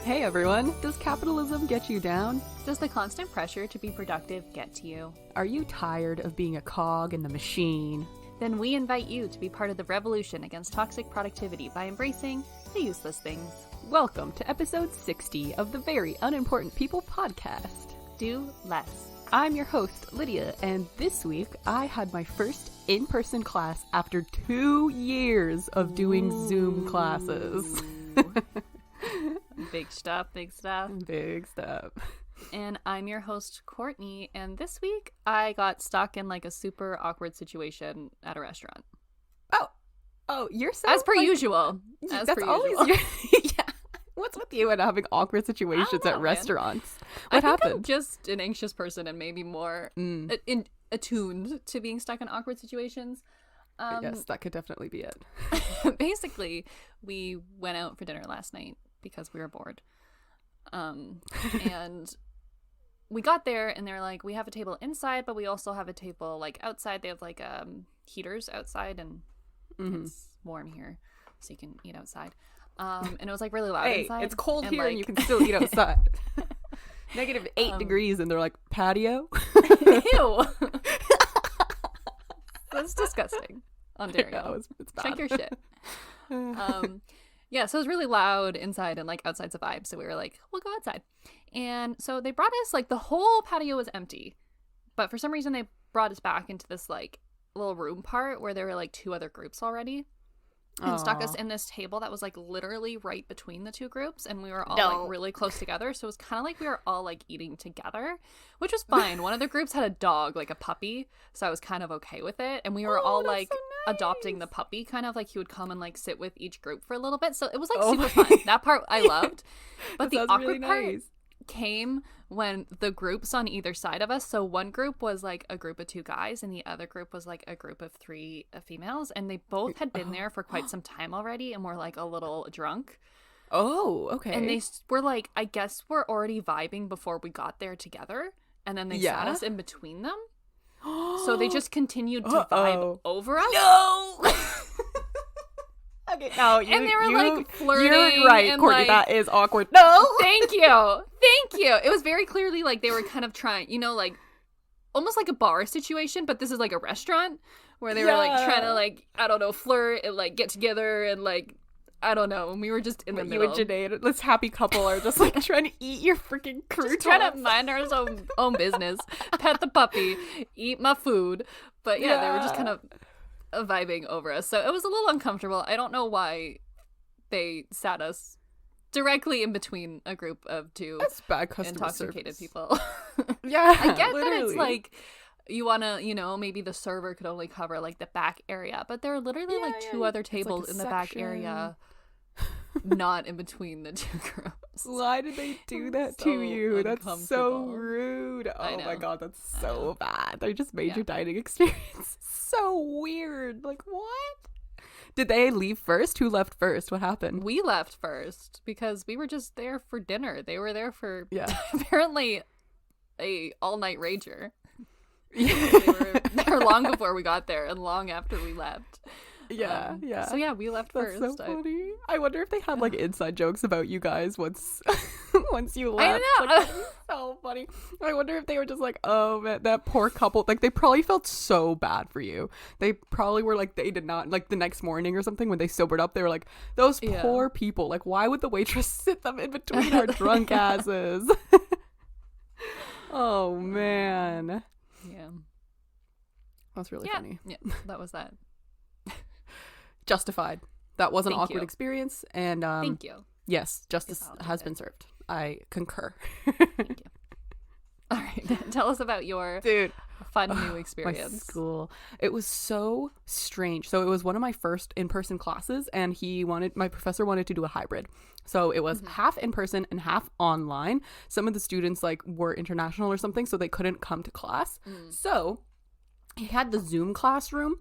Hey everyone, does capitalism get you down? Does the constant pressure to be productive get to you? Are you tired of being a cog in the machine? Then we invite you to be part of the revolution against toxic productivity by embracing the useless things. Welcome to episode 60 of the Very Unimportant People podcast. Do less. I'm your host, Lidia, and this week I had my first in-person class after 2 years of doing Zoom classes. Big stuff, big stuff. Big stuff. And I'm your host, Courtney, and this week I got stuck in like a super awkward situation at a restaurant. Oh, you're so As per usual. As that's per always usual. yeah. What's with you and having awkward situations at restaurants? I What think happened? I'm just an anxious person and maybe more attuned to being stuck in awkward situations. Yes, that could definitely be it. Basically, we went out for dinner last night because we were bored. And we got there and they're like, we have a table inside, but we also have a table like outside. They have like heaters outside and it's warm here, so you can eat outside. And it was like really loud inside. It's cold here like... and you can still eat outside. -8 degrees and they're like, patio? Ew. That's disgusting. Ontario. It's bad. Check your shit. Yeah, so it was really loud inside and like outside's a vibe. So we were like, we'll go outside. And so they brought us, like the whole patio was empty. But for some reason they brought us back into this like little room part where there were like 2 other groups already. And stuck us in this table that was like literally right between the 2 groups, and we were all like really close together, so it was kind of like we were all like eating together, which was fine. One of the groups had a dog, like a puppy, so I was kind of okay with it, and we were all like so nice. Adopting the puppy, kind of like he would come and like sit with each group for a little bit, so it was like super fun. That part I loved, but the awkward really part came when the groups on either side of us, so one group was like a group of 2 guys and the other group was like a group of 3 females, and they both had been there for quite some time already and were like a little drunk. Oh, okay. And they were like, I guess we're already vibing before we got there together, and then they sat us in between them, so they just continued to vibe over us. No. Okay, no, and they were like flirting. You're right, and, Courtney. like, that is awkward. No, thank you. It was very clearly like they were kind of trying, like almost like a bar situation, but this is like a restaurant where they were like trying to like, I don't know, flirt and like get together and like, I don't know. And we were just in the middle. You and Janae, this happy couple, are just like trying to eat your freaking croutons. Just trying to mind our own business, pet the puppy, eat my food. But yeah, they were just kind of vibing over us, so it was a little uncomfortable. I don't know why they sat us directly in between a group of 2 That's bad customer intoxicated service. people. Yeah, I get literally. that it's like you want to, maybe the server could only cover like the back area, but there are literally like 2 other tables in the back area, not in between the 2 groups. Why did they do that to you? That's so rude. Oh my god, that's so bad. They just made your dining experience so weird. Like, what? Did they leave first? Who left first? What happened? We left first because we were just there for dinner. They were there for apparently a all-night rager. They were long before we got there and long after we left. Yeah. So yeah, we left That's first. So funny. I wonder if they had like inside jokes about you guys once you left. I don't know. Like, so funny. I wonder if they were just like, oh man, that poor couple. Like they probably felt so bad for you. They probably were like, they did not, like the next morning or something when they sobered up, they were like, those poor people. Like, why would the waitress sit them in between our drunk asses? Oh man. Yeah. That's really funny. Yeah, that was that. Justified. That was an Thank awkward you. experience, and Thank you. yes, justice has been served. I concur. Thank you. All right, tell us about your fun new experience. My school. It was so strange. So it was one of my first in-person classes, and my professor wanted to do a hybrid. So it was half in person and half online. Some of the students like were international or something, so they couldn't come to class. So he had the Zoom classroom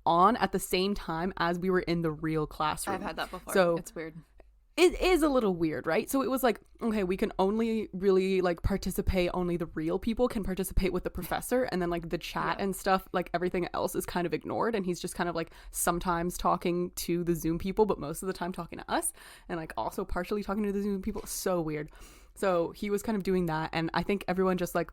on at the same time as we were in the real classroom. I've had that before. So it's weird. it is a little weird, right? So it was like, okay, we can only really like participate, only the real people can participate with the professor, and then like the chat and stuff, like everything else is kind of ignored, and he's just kind of like sometimes talking to the Zoom people, but most of the time talking to us, and like also partially talking to the Zoom people. So weird. So he was kind of doing that, and I think everyone just like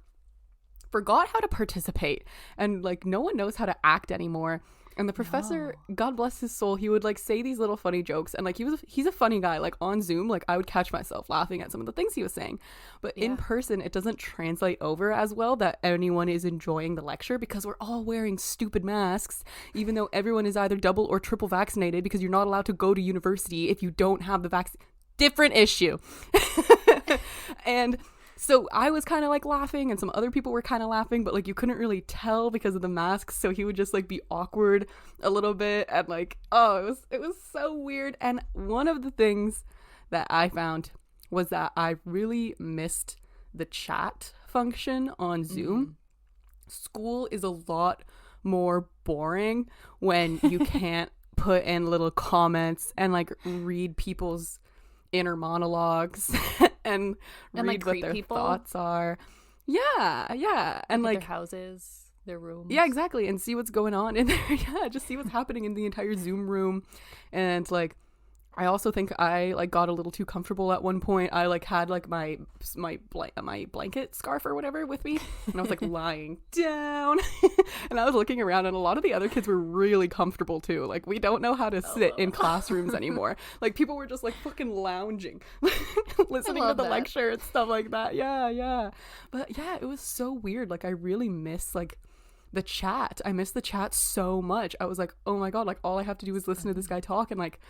forgot how to participate, and like no one knows how to act anymore. And the professor, God bless his soul, he would like say these little funny jokes, and like he's a funny guy. Like on Zoom, like I would catch myself laughing at some of the things he was saying, but in person it doesn't translate over as well that anyone is enjoying the lecture, because we're all wearing stupid masks, even though everyone is either double or triple vaccinated, because you're not allowed to go to university if you don't have the vaccine. Different issue. And so I was kind of like laughing, and some other people were kind of laughing, but like you couldn't really tell because of the masks. So he would just like be awkward a little bit, and like, oh, it was so weird. And one of the things that I found was that I really missed the chat function on Zoom. School is a lot more boring when you can't put in little comments and like read people's inner monologues and read like what their people. thoughts are. Yeah. And like their houses, their rooms. Yeah, exactly. And see what's going on in there. Yeah, just see what's happening in the entire Zoom room. And like I also think I like got a little too comfortable at one point. I like had like my blanket scarf or whatever with me, and I was like lying down and I was looking around, and a lot of the other kids were really comfortable too. Like we don't know how to sit in classrooms anymore. Like people were just like fucking lounging listening to the lecture and stuff like that. Yeah. But yeah, it was so weird. Like I really miss like the chat. I miss the chat so much. I was like, oh my god, like all I have to do is listen to this guy talk. And like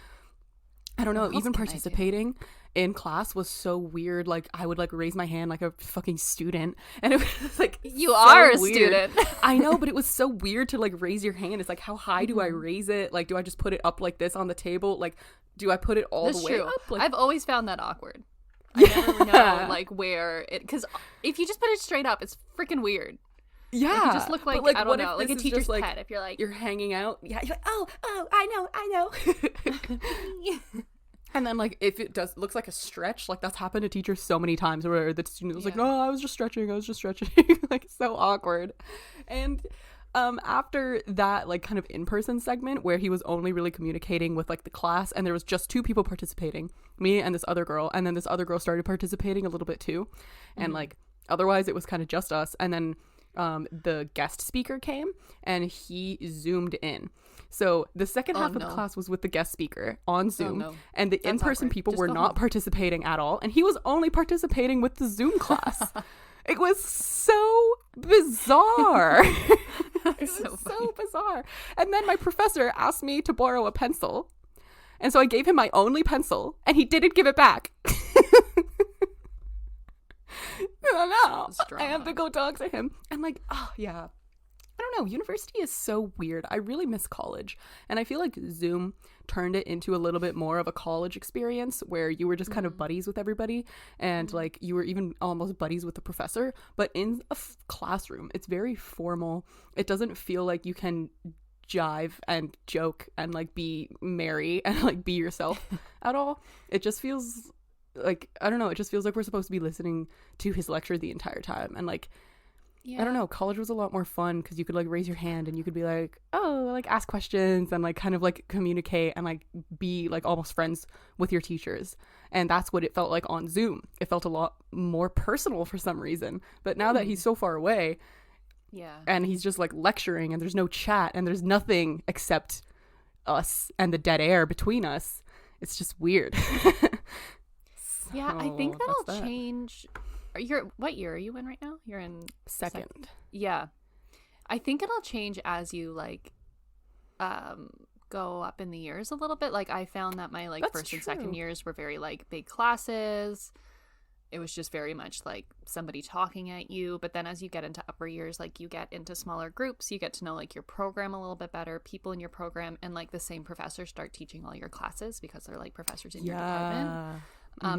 I don't know, even participating in class was so weird. Like I would like raise my hand like a fucking student, and it was like, you are a student. I know, but it was so weird to like raise your hand. It's like, how high do I raise it? Like, do I just put it up like this on the table? Like, do I put it all the way up? Like, I've always found that awkward. I never know like where it, because if you just put it straight up, it's freaking weird. Yeah, like, you just look like, I don't know, like a teacher's like, pet. If you're like, you're hanging out, yeah, you're like, oh, I know. And then like if it looks like a stretch, like that's happened to teachers so many times where the student was like, no, I was just stretching. Like so awkward. And after that like kind of in-person segment where he was only really communicating with like the class, and there was just two people participating, me and this other girl, and then this other girl started participating a little bit too, and like otherwise it was kind of just us. And then the guest speaker came and he zoomed in. So the second half of the class was with the guest speaker on Zoom, and the in-person people were not participating at all, and he was only participating with the Zoom class. It was so bizarre. It was so bizarre. And then my professor asked me to borrow a pencil, and so I gave him my only pencil, and he didn't give it back. No, I have to go talk to him. And like, oh yeah, I don't know, university is so weird. I really miss college, and I feel like Zoom turned it into a little bit more of a college experience where you were just kind of buddies with everybody, and like you were even almost buddies with the professor. But in a classroom, it's very formal. It doesn't feel like you can jive and joke and like be merry and like be yourself at all. It just feels like, I don't know, it just feels like we're supposed to be listening to his lecture the entire time. And like, I don't know, college was a lot more fun because you could like raise your hand and you could be like, oh, like ask questions and like kind of like communicate and like be like almost friends with your teachers. And that's what it felt like on Zoom. It felt a lot more personal for some reason. But now that he's so far away, and he's just like lecturing, and there's no chat, and there's nothing except us and the dead air between us, it's just weird. Yeah, I think that'll change. What year are you in right now? You're in second. Yeah, I think it'll change as you like go up in the years a little bit. Like I found that my like first and second years were very like big classes. It was just very much like somebody talking at you. But then as you get into upper years, like you get into smaller groups, you get to know like your program a little bit better, people in your program, and like the same professors start teaching all your classes because they're like professors in your department.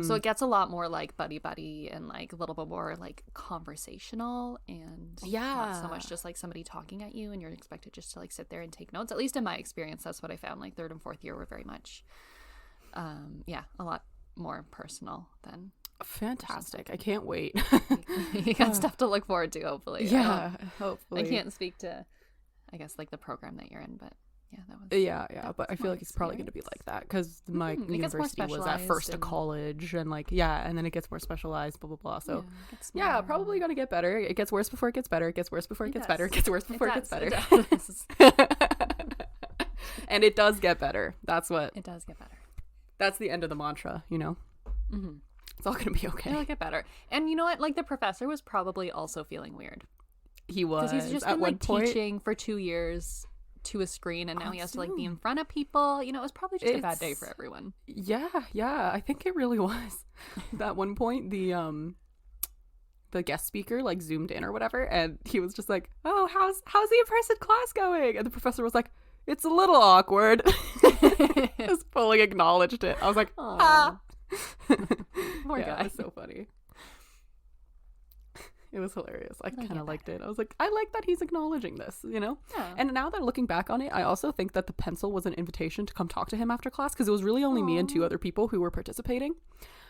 So it gets a lot more like buddy and like a little bit more like conversational, and not so much just like somebody talking at you and you're expected just to like sit there and take notes. At least in my experience, that's what I found. Like third and fourth year were very much a lot more personal than fantastic. I can't wait. you got stuff to look forward to, hopefully. Yeah, hopefully. I can't speak to, I guess, like the program that you're in, but yeah, that was but I feel like it's probably going to be like that because my university was at first a college and like and then it gets more specialized, blah blah blah. So probably going to get better. It gets worse before it gets better. It gets worse before it gets better. It gets worse before it gets better. And it does get better. That's what it does get better. That's the end of the mantra, you know. Mm-hmm. It's all going to be okay. It'll get better. And you know what? Like the professor was probably also feeling weird. He was. Because he's just been like teaching for 2 years to a screen, and now he has to like be in front of people. You know, it was probably just a bad day for everyone. Yeah, I think it really was. At one point, the guest speaker like zoomed in or whatever, and he was just like, "Oh, how's the in-person class going?" And the professor was like, "It's a little awkward." Just fully acknowledged it. I was like, "Ah." Poor guy. It was so funny. It was hilarious. I kind of liked it. I was like, I like that he's acknowledging this, you know? Yeah. And now that looking back on it, I also think that the pencil was an invitation to come talk to him after class because it was really only me and 2 other people who were participating.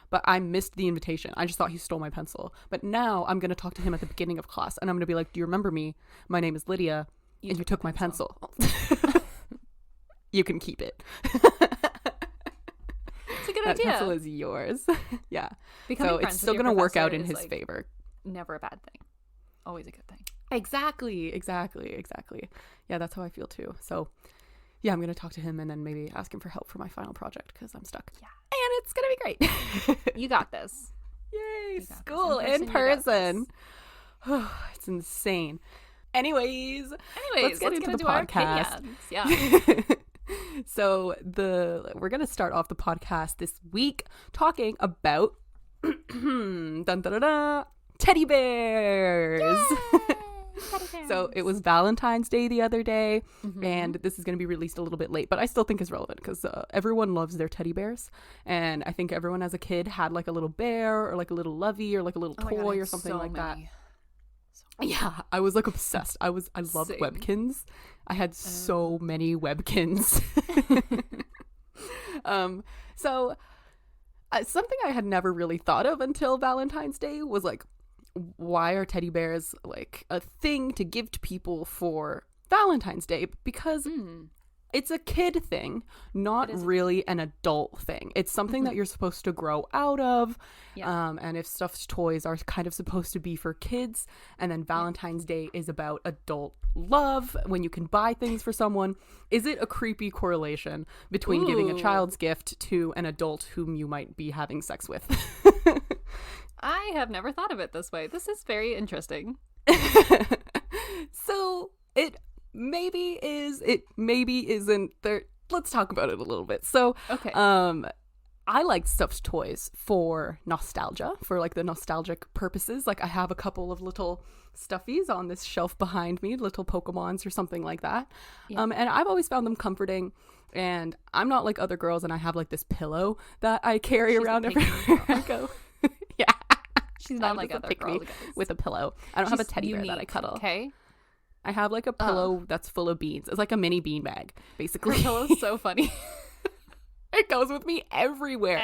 But I missed the invitation. I just thought he stole my pencil. But now I'm going to talk to him at the beginning of class and I'm going to be like, do you remember me? My name is Lidia and you took my pencil. You can keep it. It's a good that idea. Pencil is yours. Yeah. Becoming so it's still going to work out in his favor. Never a bad thing. Always a good thing. Exactly. Yeah, that's how I feel too. So yeah, I'm going to talk to him and then maybe ask him for help for my final project because I'm stuck. Yeah. And it's going to be great. You got this. Yay, school in person. It's insane. Anyways, let's get into the podcast. Yeah. So we're going to start off the podcast this week talking about teddy bears. So it was Valentine's Day the other day, and this is going to be released a little bit late, but I still think is relevant because everyone loves their teddy bears, and I think everyone as a kid had like a little bear or like a little lovey or like a little toy or something like that. Yeah, I was like obsessed. I loved Webkins. I had so many Webkins. So something I had never really thought of until Valentine's Day was like, why are teddy bears like a thing to give to people for Valentine's Day? Because it's a kid thing, not really an adult thing. It's something that you're supposed to grow out of. Yeah. And if stuffed toys are kind of supposed to be for kids, and then Valentine's Day is about adult love when you can buy things for someone, is it a creepy correlation between giving a child's gift to an adult whom you might be having sex with? I have never thought of it this way. This is very interesting. So it maybe is, it maybe isn't. There. Let's talk about it a little bit. So okay. I like stuffed toys for nostalgia, for like the nostalgic purposes. Like I have a couple of little stuffies on this shelf behind me, little Pokemons or something like that. Yeah. And I've always found them comforting. And I'm not like other girls, and I have like this pillow that I carry around everywhere I go. Yeah. She's not like other girls with a pillow. I don't have a teddy bear that I cuddle. Okay. I have like a pillow that's full of beans. It's like a mini bean bag, basically. Her pillow's so funny. It goes with me everywhere.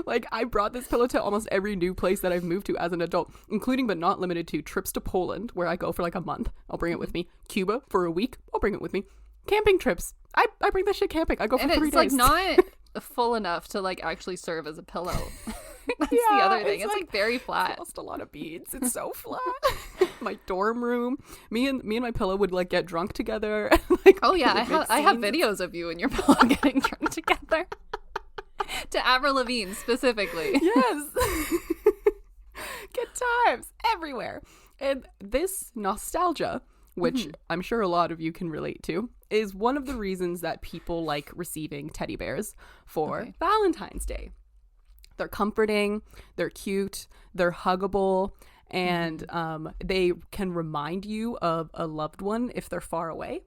Like I brought this pillow to almost every new place that I've moved to as an adult, including but not limited to trips to Poland, where I go for like a month. I'll bring it with me. Cuba for a week. I'll bring it with me. Camping trips. I bring that shit camping. I go for 3 days. And it's like not full enough to like actually serve as a pillow. That's the other thing. It's like very flat. Lost a lot of beads. It's so flat. My dorm room. Me and my pillow would like get drunk together. Like, oh yeah, I have videos of you and your pillow getting drunk together. To Avril Lavigne specifically. Yes. Good times everywhere. And this nostalgia, which I'm sure a lot of you can relate to, is one of the reasons that people like receiving teddy bears for Valentine's Day. They're comforting, they're cute, they're huggable, and they can remind you of a loved one if they're far away.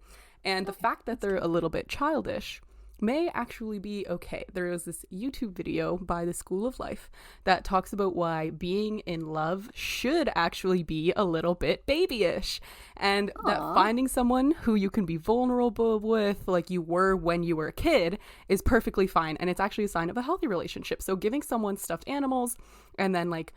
And the fact that they're a little bit childish may actually be okay. There was this YouTube video by the School of Life that talks about why being in love should actually be a little bit babyish, and that finding someone who you can be vulnerable with, like you were when you were a kid, is perfectly fine, and it's actually a sign of a healthy relationship. So giving someone stuffed animals and then like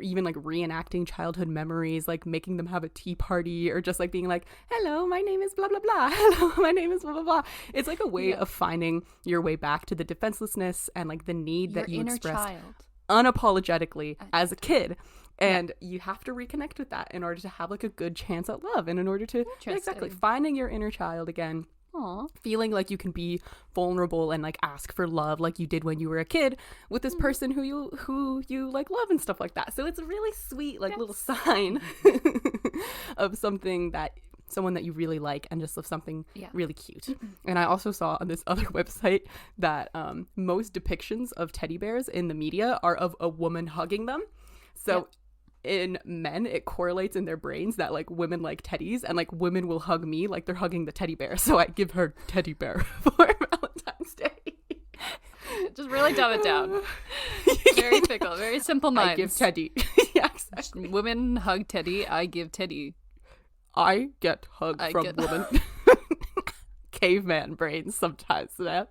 even like reenacting childhood memories, like making them have a tea party, or just like being like, hello, my name is blah blah blah, hello, my name is blah blah blah. It's like a way of finding your way back to the defenselessness and like the need that you expressed unapologetically as a kid. And you have to reconnect with that in order to have like a good chance at love, and in order to exactly finding your inner child again. Aww. Feeling like you can be vulnerable and like ask for love like you did when you were a kid with this person who you like love and stuff like that. So it's a really sweet like little sign of someone that you really like, and just of something really cute. And I also saw on this other website that most depictions of teddy bears in the media are of a woman hugging them. So in men, it correlates in their brains that like women like teddies, and like women will hug me like they're hugging the teddy bear. So I give her teddy bear for Valentine's Day. Just really dumb it down. Very fickle, very simple minds. I give teddy. Yeah, exactly. Women hug teddy. I give teddy. I get hugged from women. Caveman brains sometimes, man.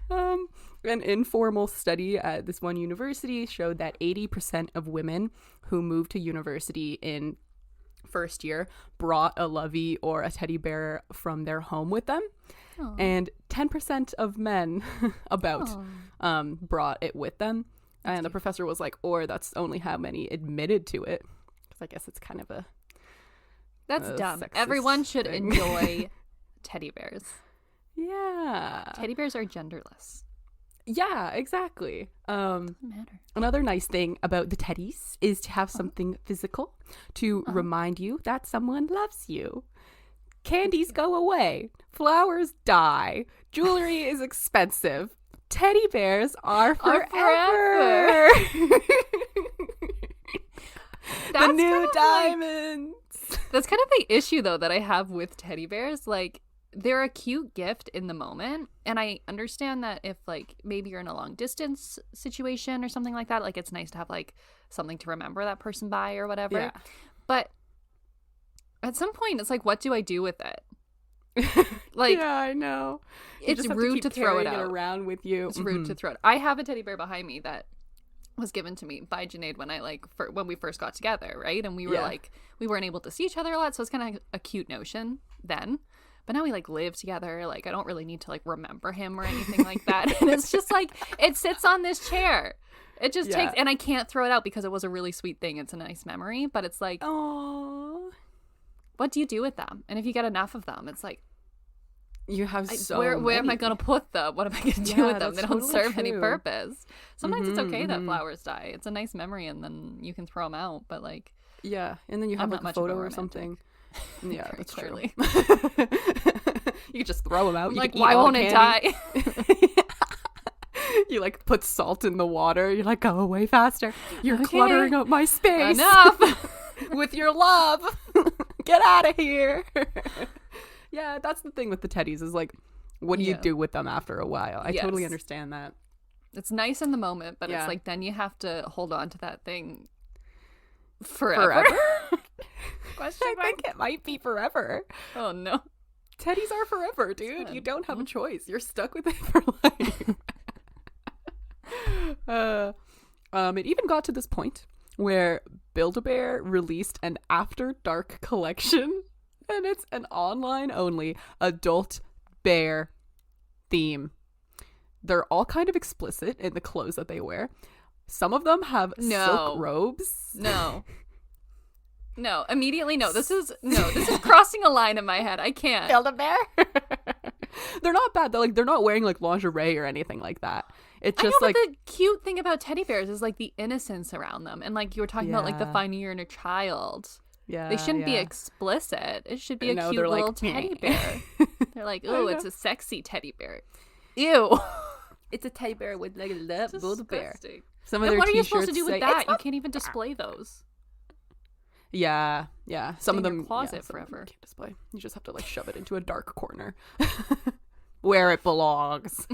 An informal study at this one university showed that 80% of women who moved to university in first year brought a lovey or a teddy bear from their home with them. Aww. And 10% of men brought it with them. And the professor was like, or that's only how many admitted to it. Because I guess it's kind of that's dumb. Everyone should enjoy teddy bears. Yeah. Teddy bears are genderless. Yeah, exactly. Doesn't matter. Another nice thing about the teddies is to have something physical to remind you that someone loves you. Candies go away. Flowers die. Jewelry is expensive. Teddy bears are forever. The new diamonds. That's kind of the issue, though, that I have with teddy bears. Like, they're a cute gift in the moment, and I understand that if like maybe you're in a long distance situation or something like that, like it's nice to have like something to remember that person by or whatever. Yeah. But at some point it's like, what do I do with it? Like, yeah, I know. It's rude to throw it out around with you. It's rude to throw it. I have a teddy bear behind me that was given to me by Janaid when when we first got together, right? And we were like, we weren't able to see each other a lot, so it's kind of a cute notion then. But now we like live together. Like I don't really need to like remember him or anything like that. And it's just like it sits on this chair. It just takes, and I can't throw it out because it was a really sweet thing. It's a nice memory, but it's like, oh, what do you do with them? And if you get enough of them, it's like you have where am I going to put them? What am I going to do with them? They don't serve any purpose. Sometimes it's okay that flowers die. It's a nice memory, and then you can throw them out. But like, and then you have like a photo or something. Yeah, that's clearly. You could just throw them out. Like, why won't it die? You like put salt in the water. You're like, go away faster. You're cluttering up my space. Enough with your love. Get out of here. Yeah, that's the thing with the teddies is like, what do you do with them after a while? I totally understand that. It's nice in the moment, but it's like then you have to hold on to that thing forever? I think it might be forever. Oh no. Teddies are forever, dude. You don't have a choice. You're stuck with it for life. It even got to this point where Build-A-Bear released an After Dark collection, and it's an online only adult bear theme. They're all kind of explicit in the clothes that they wear. Some of them have silk robes. No, immediately no. This is crossing a line in my head. I can't. Build-A-Bear? They're not bad. They're not wearing like lingerie or anything like that. It's just but the cute thing about teddy bears is like the innocence around them, and like you were talking about like the finding your inner child. Yeah, they shouldn't be explicit. It should be a cute little teddy bear. They're like, oh, it's a sexy teddy bear. Ew. It's a teddy bear with like a love Build-A-Bear. Some of their what are you supposed to do with that? You can't even display those. Yeah. Some of them closet forever. You can't display. You just have to like shove it into a dark corner. where it belongs.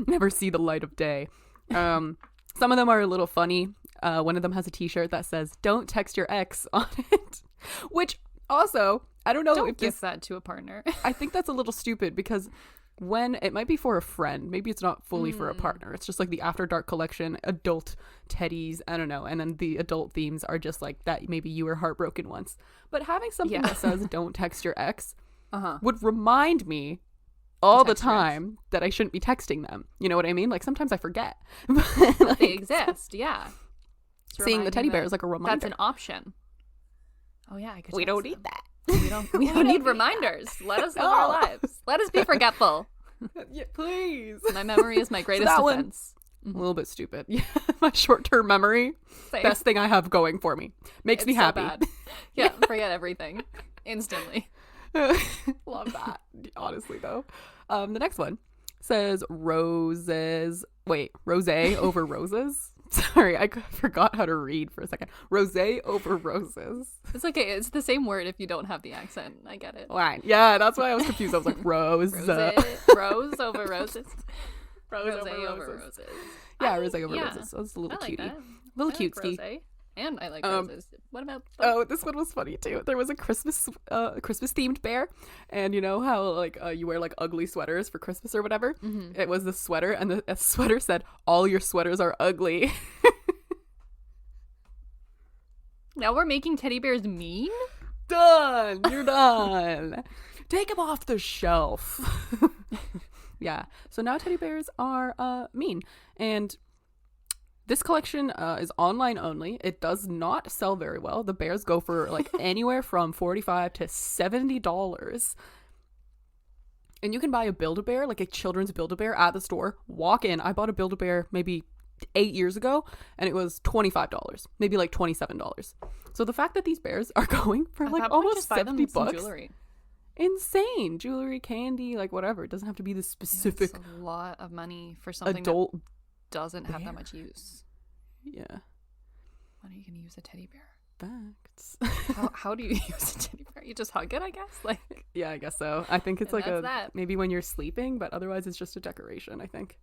Never see the light of day. Some of them are a little funny. One of them has a t-shirt that says, "Don't text your ex" on it. Which also, I don't know Don't if give that to a partner. I think that's a little stupid because when it might be for a friend, maybe it's not fully for a partner. It's just like the After Dark collection, adult teddies, I don't know. And then the adult themes are just like that maybe you were heartbroken once. But having something that says "Don't text your ex" would remind me all the time that I shouldn't be texting them. You know what I mean? Like sometimes I forget. But like, they exist, yeah. Seeing the teddy bear is like a reminder. That's an option. Oh yeah, I could. We don't need that. We don't need reminders. Let us live our lives. Let us be forgetful. Yeah, please. My memory is my greatest defense. A little bit stupid. Yeah, my short-term memory. Same. Best thing I have going for me. Makes me happy. So bad. Yeah, forget everything instantly. Love that. Honestly, though. The next one says roses. Wait, rosé over roses. Sorry, I forgot how to read for a second. Rosé over roses. It's okay. It's the same word if you don't have the accent. I get it. Fine. Yeah, that's why I was confused. I was like, rose. Rose over roses. Rosé over roses. Yeah, rosé over roses. So it's a little cutie. That. Little cutesy. And I like roses. What about this one was funny too. There was a Christmas themed bear, and you know how like you wear like ugly sweaters for Christmas or whatever. It was the sweater, and the sweater said, "All your sweaters are ugly." Now we're making teddy bears mean? Done. You're done. Take them off the shelf. Yeah. So now teddy bears are mean, and this collection is online only. It does not sell very well. The bears go for like anywhere from $45 to $70. And you can buy a Build-A-Bear, like a children's Build-A-Bear at the store. Walk in. I bought a Build-A-Bear maybe 8 years ago, and it was $25, maybe like $27. So the fact that these bears are going for like almost $70, jewelry. Insane. Jewelry, candy, like whatever. It doesn't have to be the specific. It's a lot of money for something adult that doesn't have that much use. Yeah. When are you gonna use a teddy bear? Facts. How do you use a teddy bear? You just hug it, I guess. Like. Yeah, I guess so. I think it's like maybe when you're sleeping, but otherwise it's just a decoration, I think.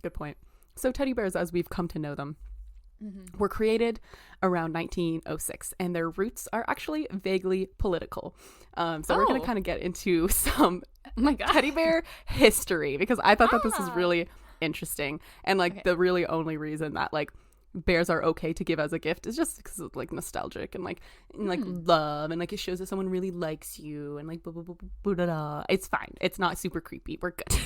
Good point. So teddy bears, as we've come to know them, were created around 1906, and their roots are actually vaguely political. So we're going to kind of get into some teddy bear history, because I thought that this was really interesting. And like the really only reason that like bears are okay to give as a gift is just because of like nostalgic and like love, and like it shows that someone really likes you, and like blah, blah, blah, blah, blah, blah. It's fine. It's not super creepy. We're good.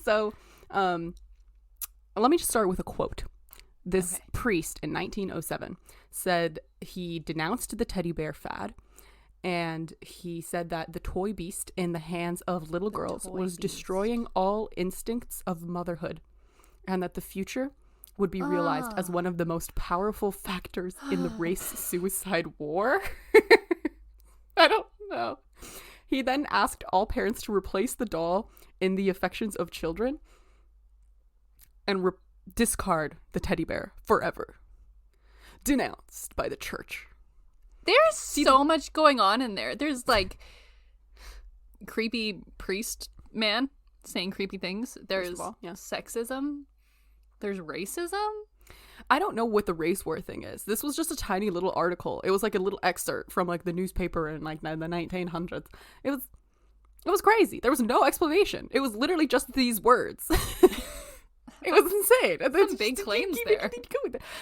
So let me just start with a quote. This priest in 1907 said he denounced the teddy bear fad, and he said that the toy beast in the hands of little girls was destroying all instincts of motherhood, and that the future would be realized as one of the most powerful factors in the race suicide war. I don't know. He then asked all parents to replace the doll in the affections of children and discard the teddy bear forever. Denounced by the church. There's so much going on in there. There's like creepy priest man saying creepy things. There's sexism. There's racism. I don't know what the race war thing is. This was just a tiny little article. It was like a little excerpt from like the newspaper in like the 1900s. It was crazy. There was no explanation. It was literally just these words. It was insane. Some big claims there.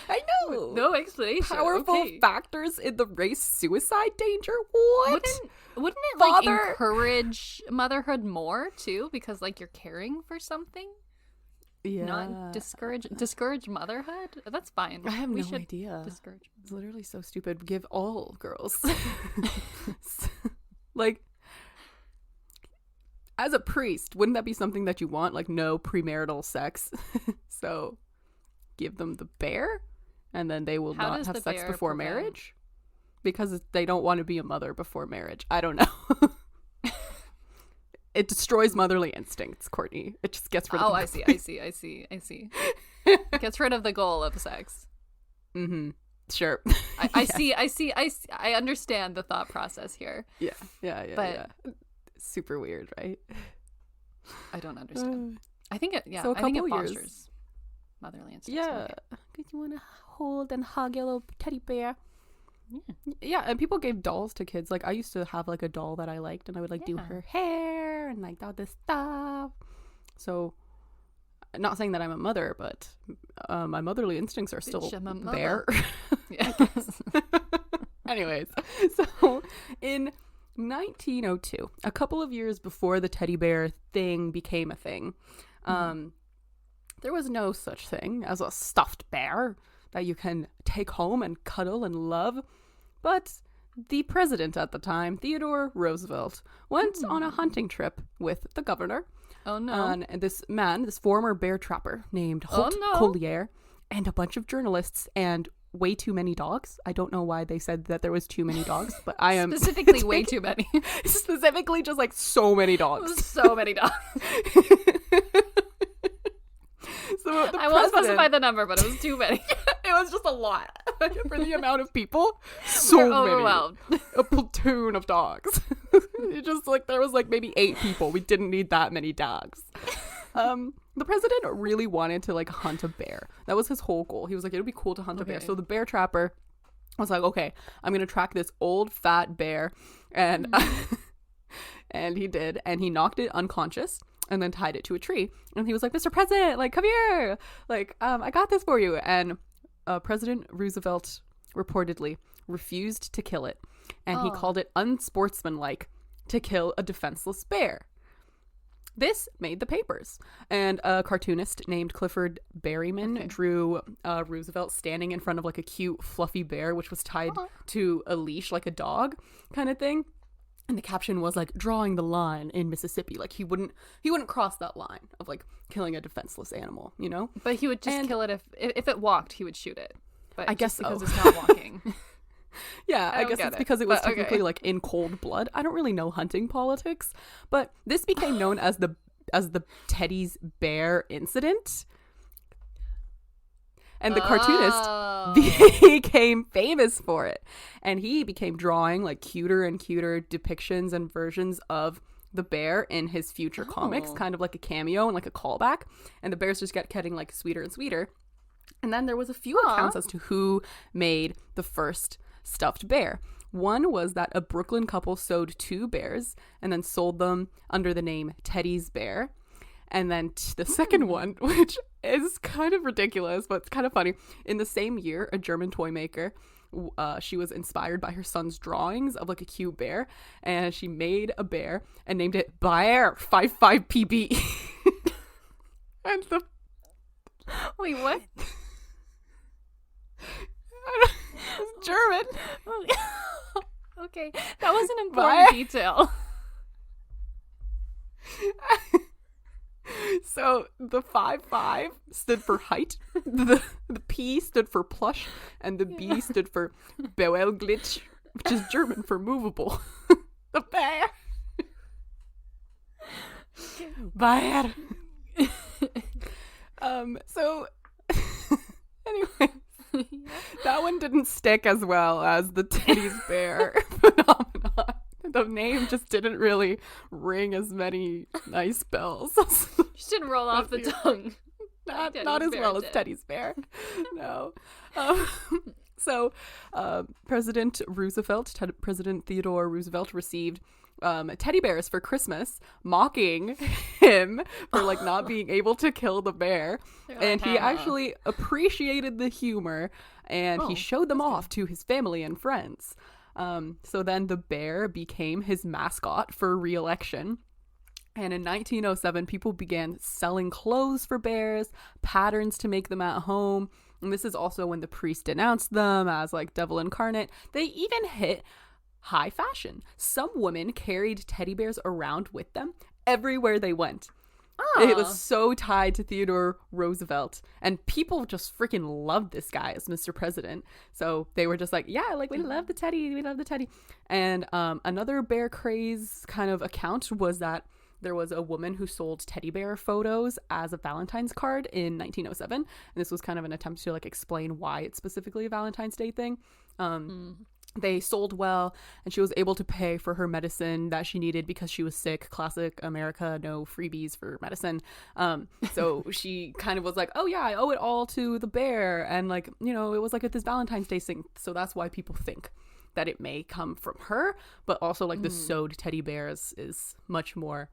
I know. No explanation. Powerful factors in the race suicide danger? What? Wouldn't it like encourage motherhood more too? Because like you're caring for something? Yeah. Not discourage motherhood? That's fine. I have no idea. Discourage. It's literally so stupid. Give all girls. Like, as a priest, wouldn't that be something that you want? Like, no premarital sex. So, give them the bear, and then they will not have sex before marriage? Because they don't want to be a mother before marriage. I don't know. It destroys motherly instincts, Courtney. It just gets rid of I see. It gets rid of the goal of sex. Mm-hmm. Sure. I understand the thought process here. Yeah. But super weird, right? I don't understand. I think it So I think it years. fosters motherly instincts. Yeah. Because you want to hold and hug your little teddy bear. Yeah. And people gave dolls to kids. Like, I used to have, like, a doll that I liked, and I would, like, do her hair and, like, all this stuff. So, not saying that I'm a mother, but my motherly instincts are still there. Yeah. Anyways, so in 1902, a couple of years before the teddy bear thing became a thing, there was no such thing as a stuffed bear that you can take home and cuddle and love. But the president at the time, Theodore Roosevelt, went on a hunting trip with the governor. Oh, no. And this former bear trapper named Holt Collier, and a bunch of journalists and way too many dogs. I don't know why they said that there was too many dogs, but I am specifically way too many. Specifically just like so many dogs. So many dogs. So I won't specify the number, but it was too many. It was just a lot for the amount of people. So We're many. overwhelmed. A platoon of dogs. It just like there was like maybe 8 people. We didn't need that many dogs. The president really wanted to like hunt a bear. That was his whole goal. He was like, it would be cool to hunt a bear. So the bear trapper was like, okay, I'm gonna track this old fat bear, and and he did, and he knocked it unconscious and then tied it to a tree. And he was like, Mr. President, like, come here, like, I got this for you. And President Roosevelt reportedly refused to kill it, and he called it unsportsmanlike to kill a defenseless bear. This made the papers, and a cartoonist named Clifford Berryman drew Roosevelt standing in front of like a cute fluffy bear, which was tied to a leash like a dog kind of thing. And the caption was like, drawing the line in Mississippi. Like he wouldn't cross that line of like killing a defenseless animal, you know? But he would just kill it if it walked, he would shoot it. But I guess because so. It's not walking. Yeah, I guess it's because it was technically like in cold blood. I don't really know hunting politics, but this became known as the Teddy's bear incident. And the cartoonist became famous for it. And he became drawing like cuter and cuter depictions and versions of the bear in his future comics, kind of like a cameo and like a callback. And the bears just kept getting like sweeter and sweeter. And then there was a few accounts as to who made the first stuffed bear. One was that a Brooklyn couple sewed 2 bears and then sold them under the name Teddy's Bear. And then the second one, which is kind of ridiculous, but it's kind of funny. In the same year, a German toy maker, she was inspired by her son's drawings of like a cute bear, and she made a bear and named it Bayer 55 PB. And the wait, what? It's German. Okay, that was an important detail. So the 5-5 stood for height, the P stood for plush, and the B stood for Bewelglitch, which is German for movable. The bear. Bear. So anyway, that one didn't stick as well as the Teddy's bear phenomenon. The name just didn't really ring as many nice bells. Just didn't roll off the tongue. Not as well as Teddy's bear. No. So President Theodore Roosevelt received teddy bears for Christmas, mocking him for like not being able to kill the bear. And he actually appreciated the humor, and he showed them off to his family and friends. So then the bear became his mascot for re-election. And in 1907, people began selling clothes for bears, patterns to make them at home. And this is also when the priest denounced them as like devil incarnate. They even hit high fashion. Some women carried teddy bears around with them everywhere they went. It was so tied to Theodore Roosevelt, and people just freaking loved this guy as Mr. President. So they were just like, yeah, like we love the teddy. And another bear craze kind of account was that there was a woman who sold teddy bear photos as a Valentine's card in 1907. And this was kind of an attempt to like explain why it's specifically a Valentine's Day thing. They sold well, and she was able to pay for her medicine that she needed because she was sick. Classic America, no freebies for medicine. So she kind of was like, oh yeah, I owe it all to the bear. And like, you know, it was like at this Valentine's Day thing. So that's why people think that it may come from her, but also like the sewed teddy bears is much more,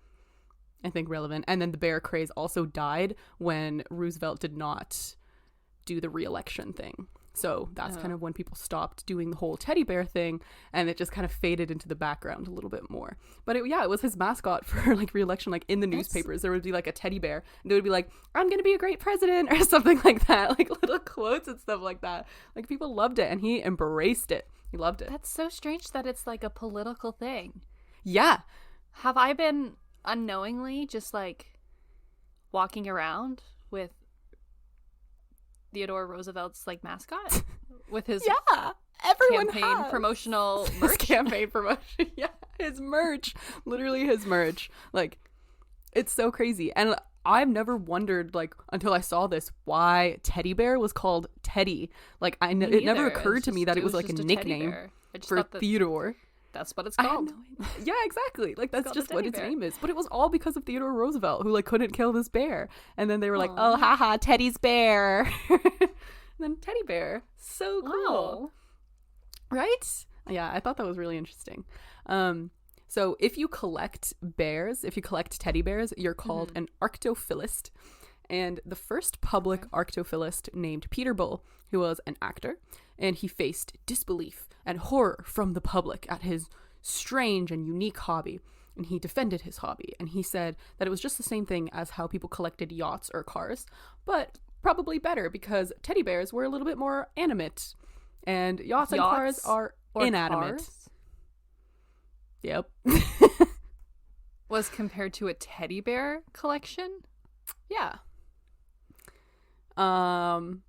I think, relevant. And then the bear craze also died when Roosevelt did not do the re-election thing. So that's kind of when people stopped doing the whole teddy bear thing, and it just kind of faded into the background a little bit more. But it was his mascot for like re-election. Like in the newspapers, there would be like a teddy bear, and they would be like, "I'm gonna be a great president" or something like that, like little quotes and stuff like that. Like people loved it, and he embraced it. He loved it. That's so strange that it's like a political thing. Yeah. Have I been unknowingly just like walking around with Theodore Roosevelt's like mascot with his everyone campaign promotional merch? His campaign promotion, his merch, literally his merch. Like, it's so crazy. And I've never wondered, like, until I saw this, why teddy bear was called Teddy. Like, it never occurred to me that it was like a nickname for Theodore. That's what it's called. Yeah, exactly. Like, that's just what its name is. But it was all because of Theodore Roosevelt, who like couldn't kill this bear. And then they were like, oh, haha, Teddy's bear. And then teddy bear. So cool. Right? Yeah, I thought that was really interesting. So if you collect teddy bears, you're called an arctophilist. And the first public arctophilist named Peter Bull, who was an actor, and he faced disbelief and horror from the public at his strange and unique hobby. And he defended his hobby, and he said that it was just the same thing as how people collected yachts or cars, but probably better because teddy bears were a little bit more animate, and yachts and cars are inanimate. Cars? Yep. Was compared to a teddy bear collection? Yeah.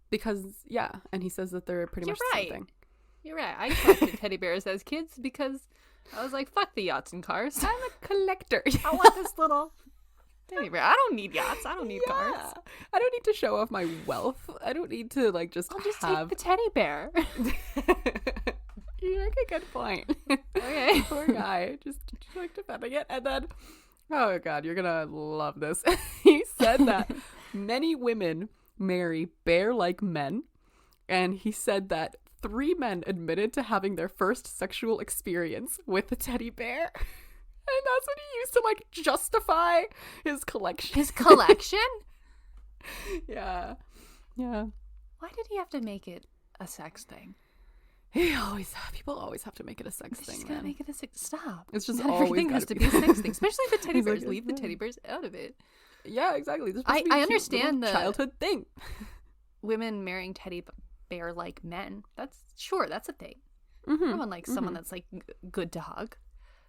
Because and he says that they're pretty much the same thing. You're right. I collected teddy bears as kids because I was like, fuck the yachts and cars. I'm a collector. I want this little teddy bear. I don't need yachts. I don't need cars. I don't need to show off my wealth. I don't need to like I'll just take the teddy bear. You make a good point. Okay. Poor guy. Just like defending it. And then, oh god, you're gonna love this. He said that many women marry bear-like men, and he said that 3 men admitted to having their first sexual experience with a teddy bear. And that's what he used to like justify his collection. His collection? Yeah. Why did he have to make it a sex thing? People always have to make it a sex thing. Just gotta make it a sex. Stop. It's just not always everything has to be a sex thing, especially the teddy bears. Leave the teddy bears out of it. Yeah, exactly. I understand the childhood thing. Women marrying teddy bear-like men. That's a thing. Someone like someone that's like good to hug.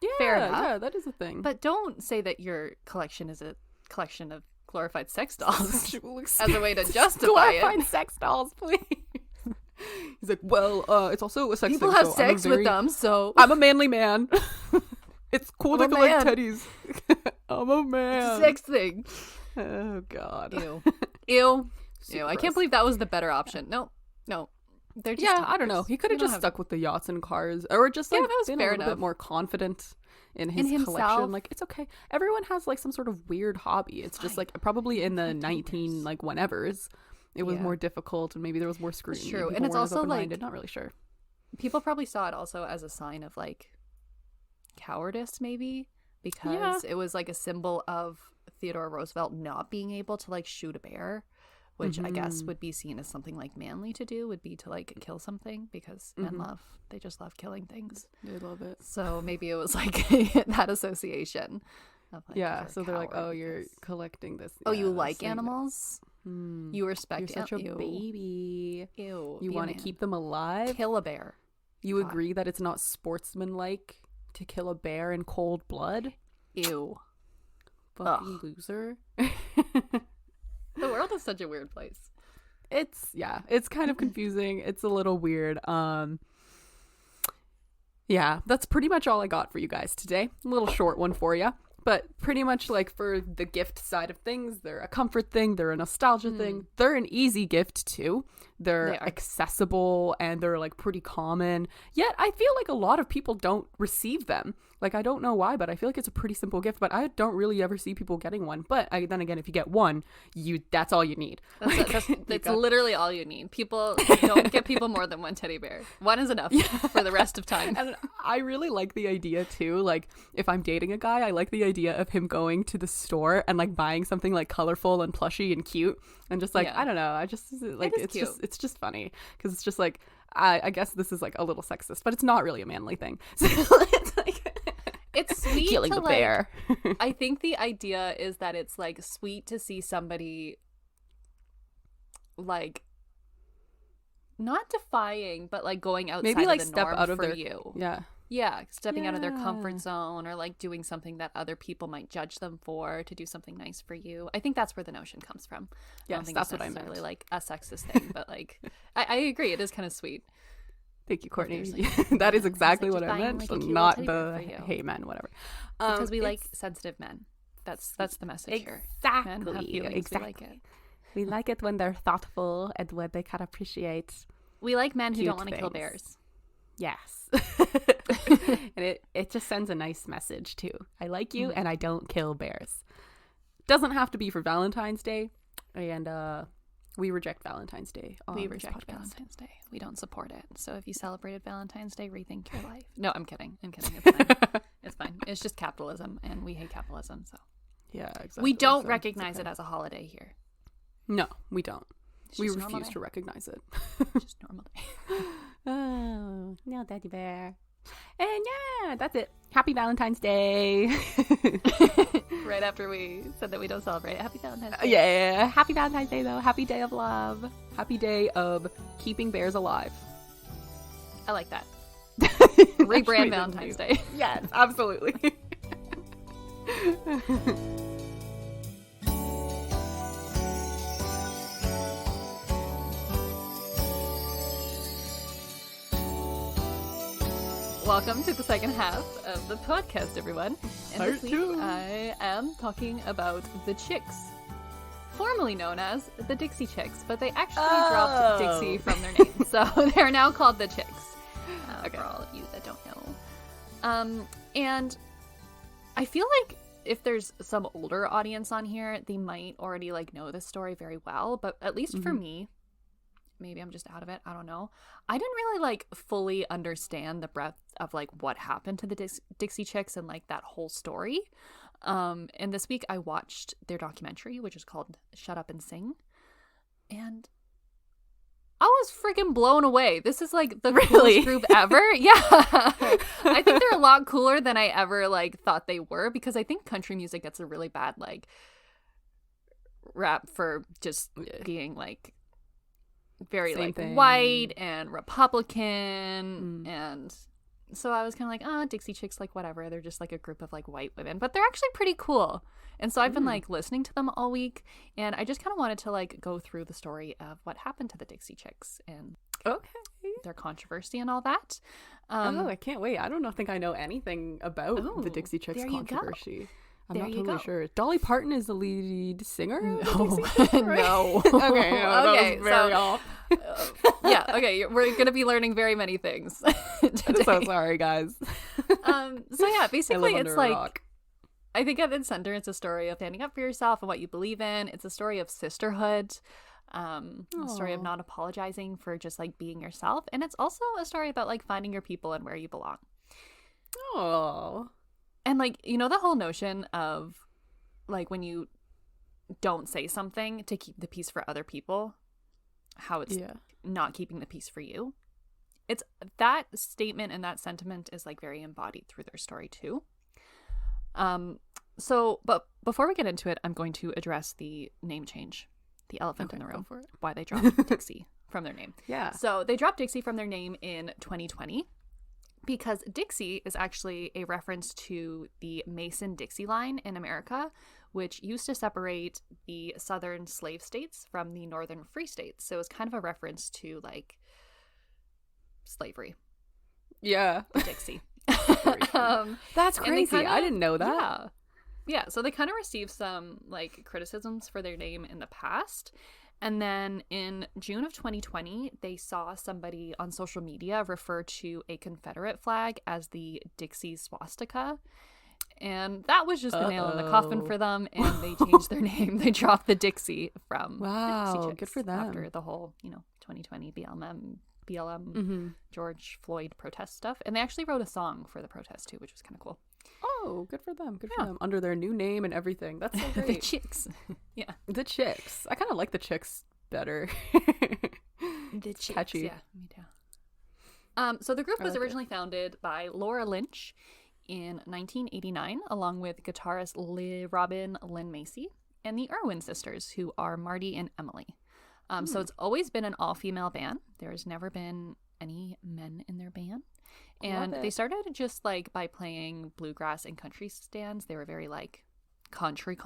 Yeah, fair enough. Yeah, that is a thing. But don't say that your collection is a collection of glorified sex dolls as a way to justify glorified sex dolls, please. He's like, well, it's also a sex People thing. People have sex with them, so I'm a manly man. It's cool to collect teddies. I'm a man. It's a sex thing. Oh god. Ew. I can't believe that was the better option. No. They're just I don't know. He could have just stuck with the yachts and cars, or just like been a little bit more confident in his collection. Like, it's okay. Everyone has like some sort of weird hobby. It's just like probably in the 19 like whenevers, it was more difficult, and maybe there was more scrutiny. True, and it's also like not really sure. People probably saw it also as a sign of like cowardice, maybe because it was like a symbol of Theodore Roosevelt not being able to like shoot a bear. Which I guess would be seen as something like manly to do, would be to like kill something, because men they just love killing things. They love it. So maybe it was like that association. Of like, so they're like, oh, you're collecting this. Oh, you like animals? You respect You're such a baby. Ew. You want to keep them alive? Kill a bear. You agree that it's not sportsmanlike to kill a bear in cold blood? Ew. Fucking loser. The world is such a weird place. It's kind of confusing. It's a little weird. That's pretty much all I got for you guys today. A little short one for you. But pretty much like for the gift side of things, they're a comfort thing, they're a nostalgia thing, they're an easy gift too. They're accessible and they're like pretty common. Yet I feel like a lot of people don't receive them. Like I don't know why, but I feel like it's a pretty simple gift, but I don't really ever see people getting one. But then again, if you get one, that's all you need. That's literally all you need. People don't get people more than one teddy bear. One is enough for the rest of time. And I really like the idea too. Like if I'm dating a guy, I like the idea of him going to the store and like buying something like colorful and plushy and cute and just like I don't know. I just like it's just funny because it's just like I guess this is like a little sexist, but it's not really a manly thing. So it's like it's sweet killing to the bear. I think the idea is that it's like sweet to see somebody like not defying, but like going outside maybe like of the step norm out of for their you. Yeah, Stepping out of their comfort zone or like doing something that other people might judge them for to do something nice for you. I think that's where the notion comes from. Yes, I don't think that's it's what I necessarily meant. like a sexist thing, but like I agree, it is kind of sweet. Thank you, Courtney. That is exactly what I meant, like not the hey man, whatever. Because we like sensitive men. That's the message here. Exactly. Men have feelings, exactly. We like it. We like it when they're thoughtful and when they can appreciate. We like men who cute don't want to kill things. bears. Yes. And it just sends a nice message too. I like you and I don't kill bears. Doesn't have to be for Valentine's Day. And we reject Valentine's Day. We reject Valentine's Day. We don't support it. So if you celebrated Valentine's Day, rethink your life. No, I'm kidding. It's fine. It's fine. It's just capitalism and we hate capitalism. So yeah, exactly. We don't recognize it as a holiday here. No, we don't. We just refuse to recognize it. Just normal day. Oh, no, Daddy Bear. And yeah, that's it. Happy Valentine's Day. Right after we said that we don't celebrate. Happy Valentine's Day. Yeah. Happy Valentine's Day, though. Happy Day of Love. Happy Day of keeping bears alive. I like that. Rebrand Valentine's Day. Yes, absolutely. Welcome to the second half of the podcast, everyone. And Part this week, two. I am talking about the Chicks, formerly known as the Dixie Chicks, but they actually dropped Dixie from their name, so they're now called the Chicks. For all of you that don't know. And I feel like if there's some older audience on here, they might already like know this story very well, but at least for me, maybe I'm just out of it, I don't know, I didn't really like fully understand the breadth of like what happened to the Dixie Chicks and like that whole story. And this week I watched their documentary, which is called Shut Up and Sing, and I was freaking blown away. This is like the coolest group ever. Yeah. I think they're a lot cooler than I ever like thought they were, because I think country music gets a really bad like rap for just being like very Same like thing. white and Republican, and so I was kind of like, oh, Dixie Chicks, like whatever, they're just like a group of like white women, but they're actually pretty cool. And so I've been like listening to them all week, and I just kind of wanted to like go through the story of what happened to the Dixie Chicks and their controversy and all that. I can't wait. I don't think I know anything about the Dixie Chicks controversy. I'm not totally sure. Dolly Parton is the lead singer? No. No. Okay, no, okay, very off. Yeah, okay, we're going to be learning very many things today. I'm so sorry, guys. So yeah, basically it's like, rock. I think at its center, it's a story of standing up for yourself and what you believe in. It's a story of sisterhood, a story of not apologizing for just like being yourself. And it's also a story about like finding your people and where you belong. Oh. And like, you know, the whole notion of like when you don't say something to keep the peace for other people, how it's not keeping the peace for you. It's that statement and that sentiment is like very embodied through their story too. But before we get into it, I'm going to address the name change, the elephant in the room, why they dropped Dixie from their name. Yeah. So they dropped Dixie from their name in 2020 because Dixie is actually a reference to the Mason-Dixie line in America, which used to separate the southern slave states from the northern free states. So it was kind of a reference to like slavery. Yeah. Dixie. That's crazy. I didn't know that. Yeah. Yeah, so they kind of received some like criticisms for their name in the past. And then in June of 2020, they saw somebody on social media refer to a Confederate flag as the Dixie swastika. And that was just the nail in the coffin for them, and they changed their name. They dropped the Dixie from Wow, Dixie Chicks good for them. after the whole, 2020 BLM George Floyd protest stuff. And they actually wrote a song for the protest too, which was kind of cool. Oh, good for them. Good for them. Under their new name and everything. That's so great. The Chicks. Yeah. The Chicks. I kind of like the Chicks better. The Chicks. Catchy. Yeah, me too. So the group was originally founded by Laura Lynch in 1989, along with guitarist Robin Lynn Macy and the Irwin sisters, who are Marty and Emily. So it's always been an all-female band. There's never been any men in their band. And they started just like by playing bluegrass and country stands. They were very like country,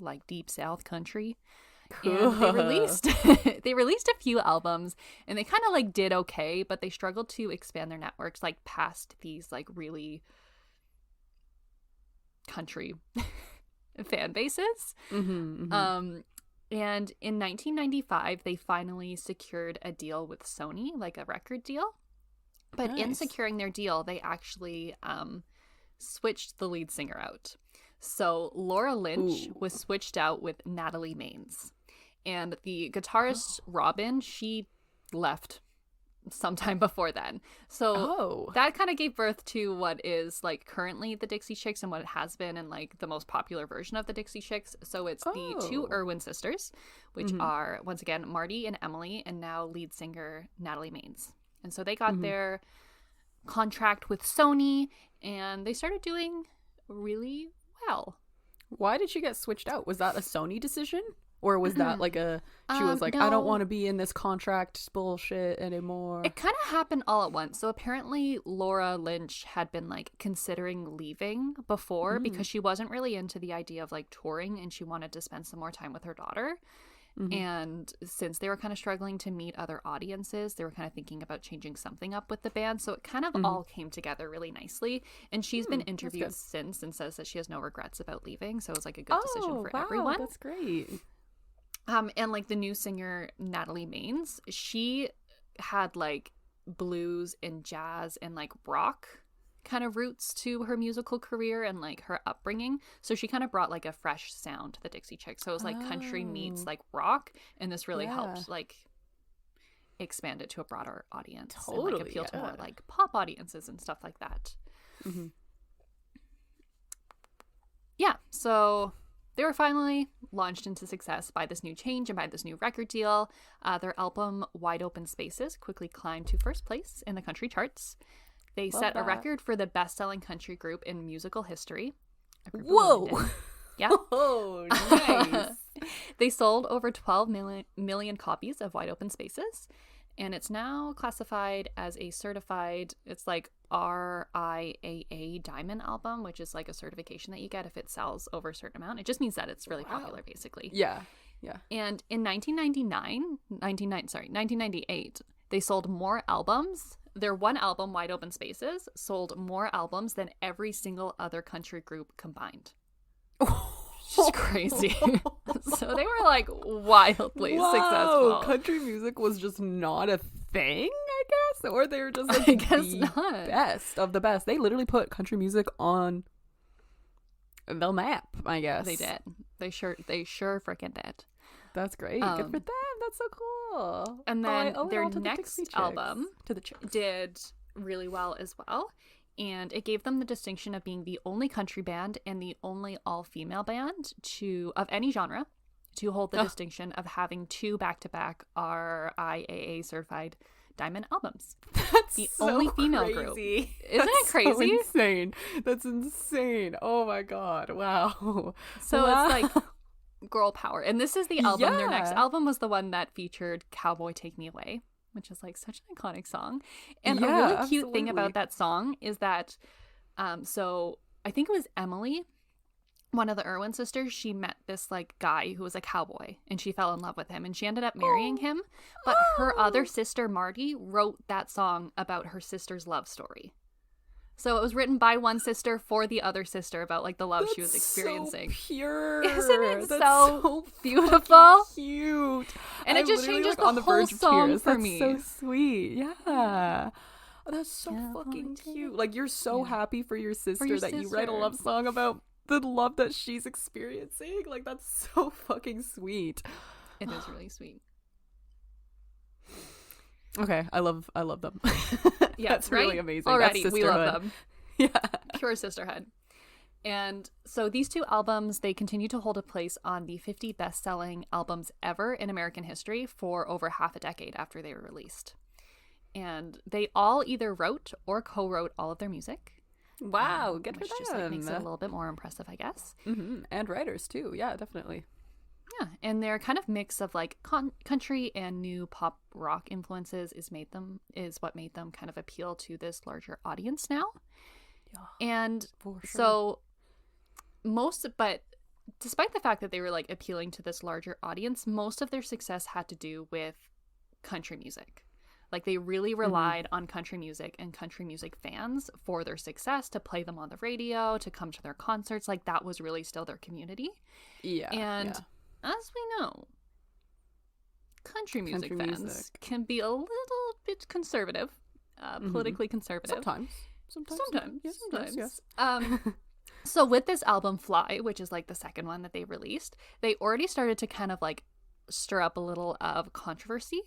like deep South country. Cool. And they released a few albums, and they kind of like did okay, but they struggled to expand their networks like past these like really country fan bases. And in 1995 they finally secured a deal with Sony, like a record deal. But in securing their deal, they actually switched the lead singer out. So Laura Lynch was switched out with Natalie Maines, and the guitarist Robin, she left sometime before then. So that kind of gave birth to what is like currently the Dixie Chicks and what it has been and like the most popular version of the Dixie Chicks. So it's the two Irwin sisters, which are once again Marty and Emily, and now lead singer Natalie Maines. And so they got their contract with Sony, and they started doing really well. Why did she get switched out? Was that a Sony decision? Or was that like she was like, no. I don't want to be in this contract bullshit anymore? It kind of happened all at once. So apparently Laura Lynch had been like considering leaving before because she wasn't really into the idea of like touring, and she wanted to spend some more time with her daughter. And since they were kind of struggling to meet other audiences, they were kind of thinking about changing something up with the band. So it kind of all came together really nicely. And she's been interviewed since and says that she has no regrets about leaving. So it was like a good decision for everyone. That's great. And like the new singer, Natalie Maines, she had like blues and jazz and like rock kind of roots to her musical career and like her upbringing. So she kind of brought like a fresh sound to the Dixie Chicks. So it was like country meets like rock, and this really helped like expand it to a broader audience and like appeal to more like pop audiences and stuff like that. Yeah, so they were finally launched into success by this new change and by this new record deal. Their album Wide Open Spaces quickly climbed to first place in the country charts. They set a record for the best-selling country group in musical history. Whoa! Yeah. Oh, nice. They sold over 12 million copies of Wide Open Spaces, and it's now classified as a certified, it's like RIAA Diamond album, which is like a certification that you get if it sells over a certain amount. It just means that it's really popular, basically. Yeah. And in 1998, they sold more albums. Their one album, Wide Open Spaces, sold more albums than every single other country group combined. It's crazy. So they were like wildly successful. Country music was just not a thing, I guess, or they were just like I guess the not. best of the best. They literally put country music on the map, I guess. They did. They sure freaking did. That's great. Good for them. That's so cool. And then their next album did really well as well. And it gave them the distinction of being the only country band and the only all-female band of any genre to hold the distinction of having two back-to-back RIAA certified diamond albums. That's the so only female crazy. Group. Isn't it crazy? So insane. That's insane. Oh my god. Wow. So it's like girl power. And this is the album. Their next album was the one that featured Cowboy Take Me Away, which is like such an iconic song. And a really cute thing about that song is that so I think it was Emily, one of the Irwin sisters, she met this like guy who was a cowboy, and she fell in love with him, and she ended up marrying him. But her other sister Marty wrote that song about her sister's love story. So it was written by one sister for the other sister about like the love she was experiencing. So pure. Isn't it That's so beautiful? Cute. And it just changes the whole song for me. That's so sweet. Yeah. Oh, that's so fucking cute. Like, you're so happy for your sister that you write a love song about the love that she's experiencing. Like, that's so fucking sweet. It is really sweet. Okay, I love them. Yeah, that's really amazing. Already, that's we love them. Yeah. Pure sisterhood. And so these two albums, they continue to hold a place on the 50 best-selling albums ever in American history for over half a decade after they were released. And they all either wrote or co-wrote all of their music. Wow, good for them. Which just like, makes it a little bit more impressive, I guess. Mm-hmm. And writers too. Yeah, definitely. Yeah, and their kind of mix of like country and new pop rock influences is what made them kind of appeal to this larger audience now. Yeah, and for sure. So but despite the fact that they were like appealing to this larger audience, most of their success had to do with country music. Like, they really relied on country music and country music fans for their success, to play them on the radio, to come to their concerts. Like, that was really still their community. Yeah. And as we know, country music fans can be a little bit conservative, politically conservative. Sometimes. Yes. So with this album, Fly, which is like the second one that they released, they already started to kind of like stir up a little of controversy,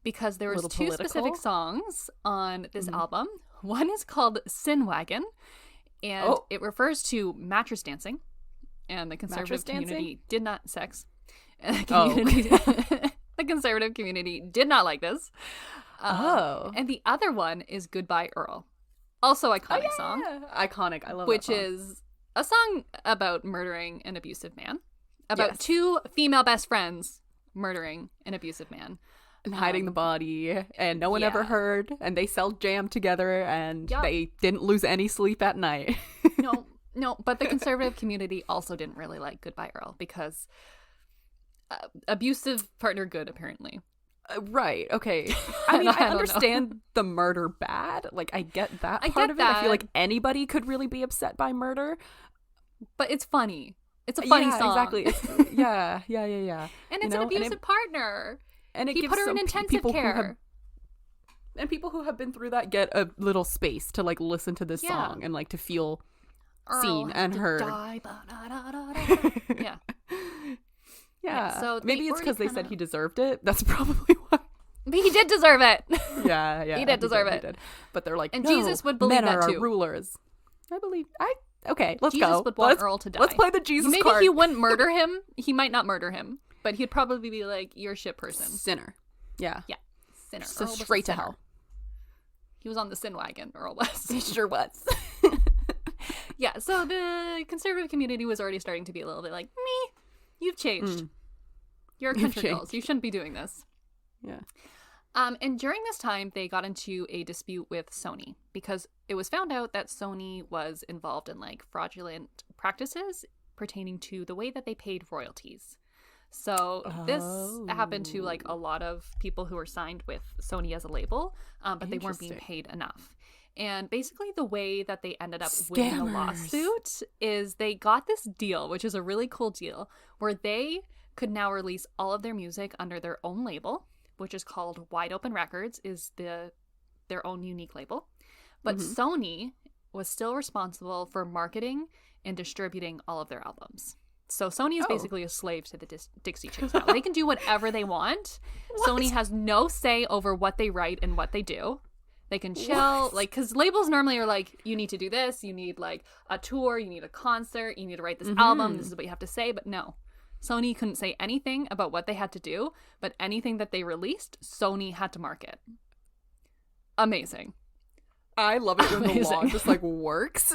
because there was two specific songs on this album. One is called Sin Wagon, and it refers to mattress dancing, and the conservative community did not the conservative community did not like this. And the other one is Goodbye Earl, also iconic song. Iconic. I love which that song. is a song about murdering an abusive man, about two female best friends murdering an abusive man and hiding the body, and no one ever heard, and they sell jam together, and they didn't lose any sleep at night. no, but the conservative community also didn't really like Goodbye Earl, because abusive partner good, apparently. Right, okay. I mean, I understand the murder bad. Like, I get that part of it. I feel like anybody could really be upset by murder. But it's funny. It's a funny song. Exactly. Yeah. And it's an abusive partner. And it he gives put her in intensive care. And people who have been through that get a little space to like listen to this song and like to feel seen and heard. Yeah. So maybe it's because they said he deserved it. That's probably why. But he did deserve it. Yeah. He did deserve it. He did. But they're like, and no, Jesus would believe men that are too. Our rulers. Okay, let's Jesus go. Would want Earl to die. Let's play the Jesus Maybe card. he wouldn't murder him. He might not murder him, but he'd probably be like, you're a shit person. Sinner. Yeah. Sinner. So straight to hell. He was on the sin wagon, Earl was. He sure was. Yeah, so the conservative community was already starting to be a little bit like, me, you've changed. You're a country girls. You shouldn't be doing this. Yeah. And during this time, they got into a dispute with Sony, because it was found out that Sony was involved in like fraudulent practices pertaining to the way that they paid royalties. So this happened to like a lot of people who were signed with Sony as a label, but they weren't being paid enough. And basically the way that they ended up winning the lawsuit is they got this deal, which is a really cool deal, where they could now release all of their music under their own label, which is called Wide Open Records, is their own unique label. But Sony was still responsible for marketing and distributing all of their albums. So Sony is basically a slave to the Dixie Chicks now. They can do whatever they want. Sony has no say over what they write and what they do. They can chill, like, because labels normally are like, you need to do this, you need like a tour, you need a concert, you need to write this album, this is what you have to say. But no, Sony couldn't say anything about what they had to do, but anything that they released, Sony had to market. Amazing. I love it when the law just like works.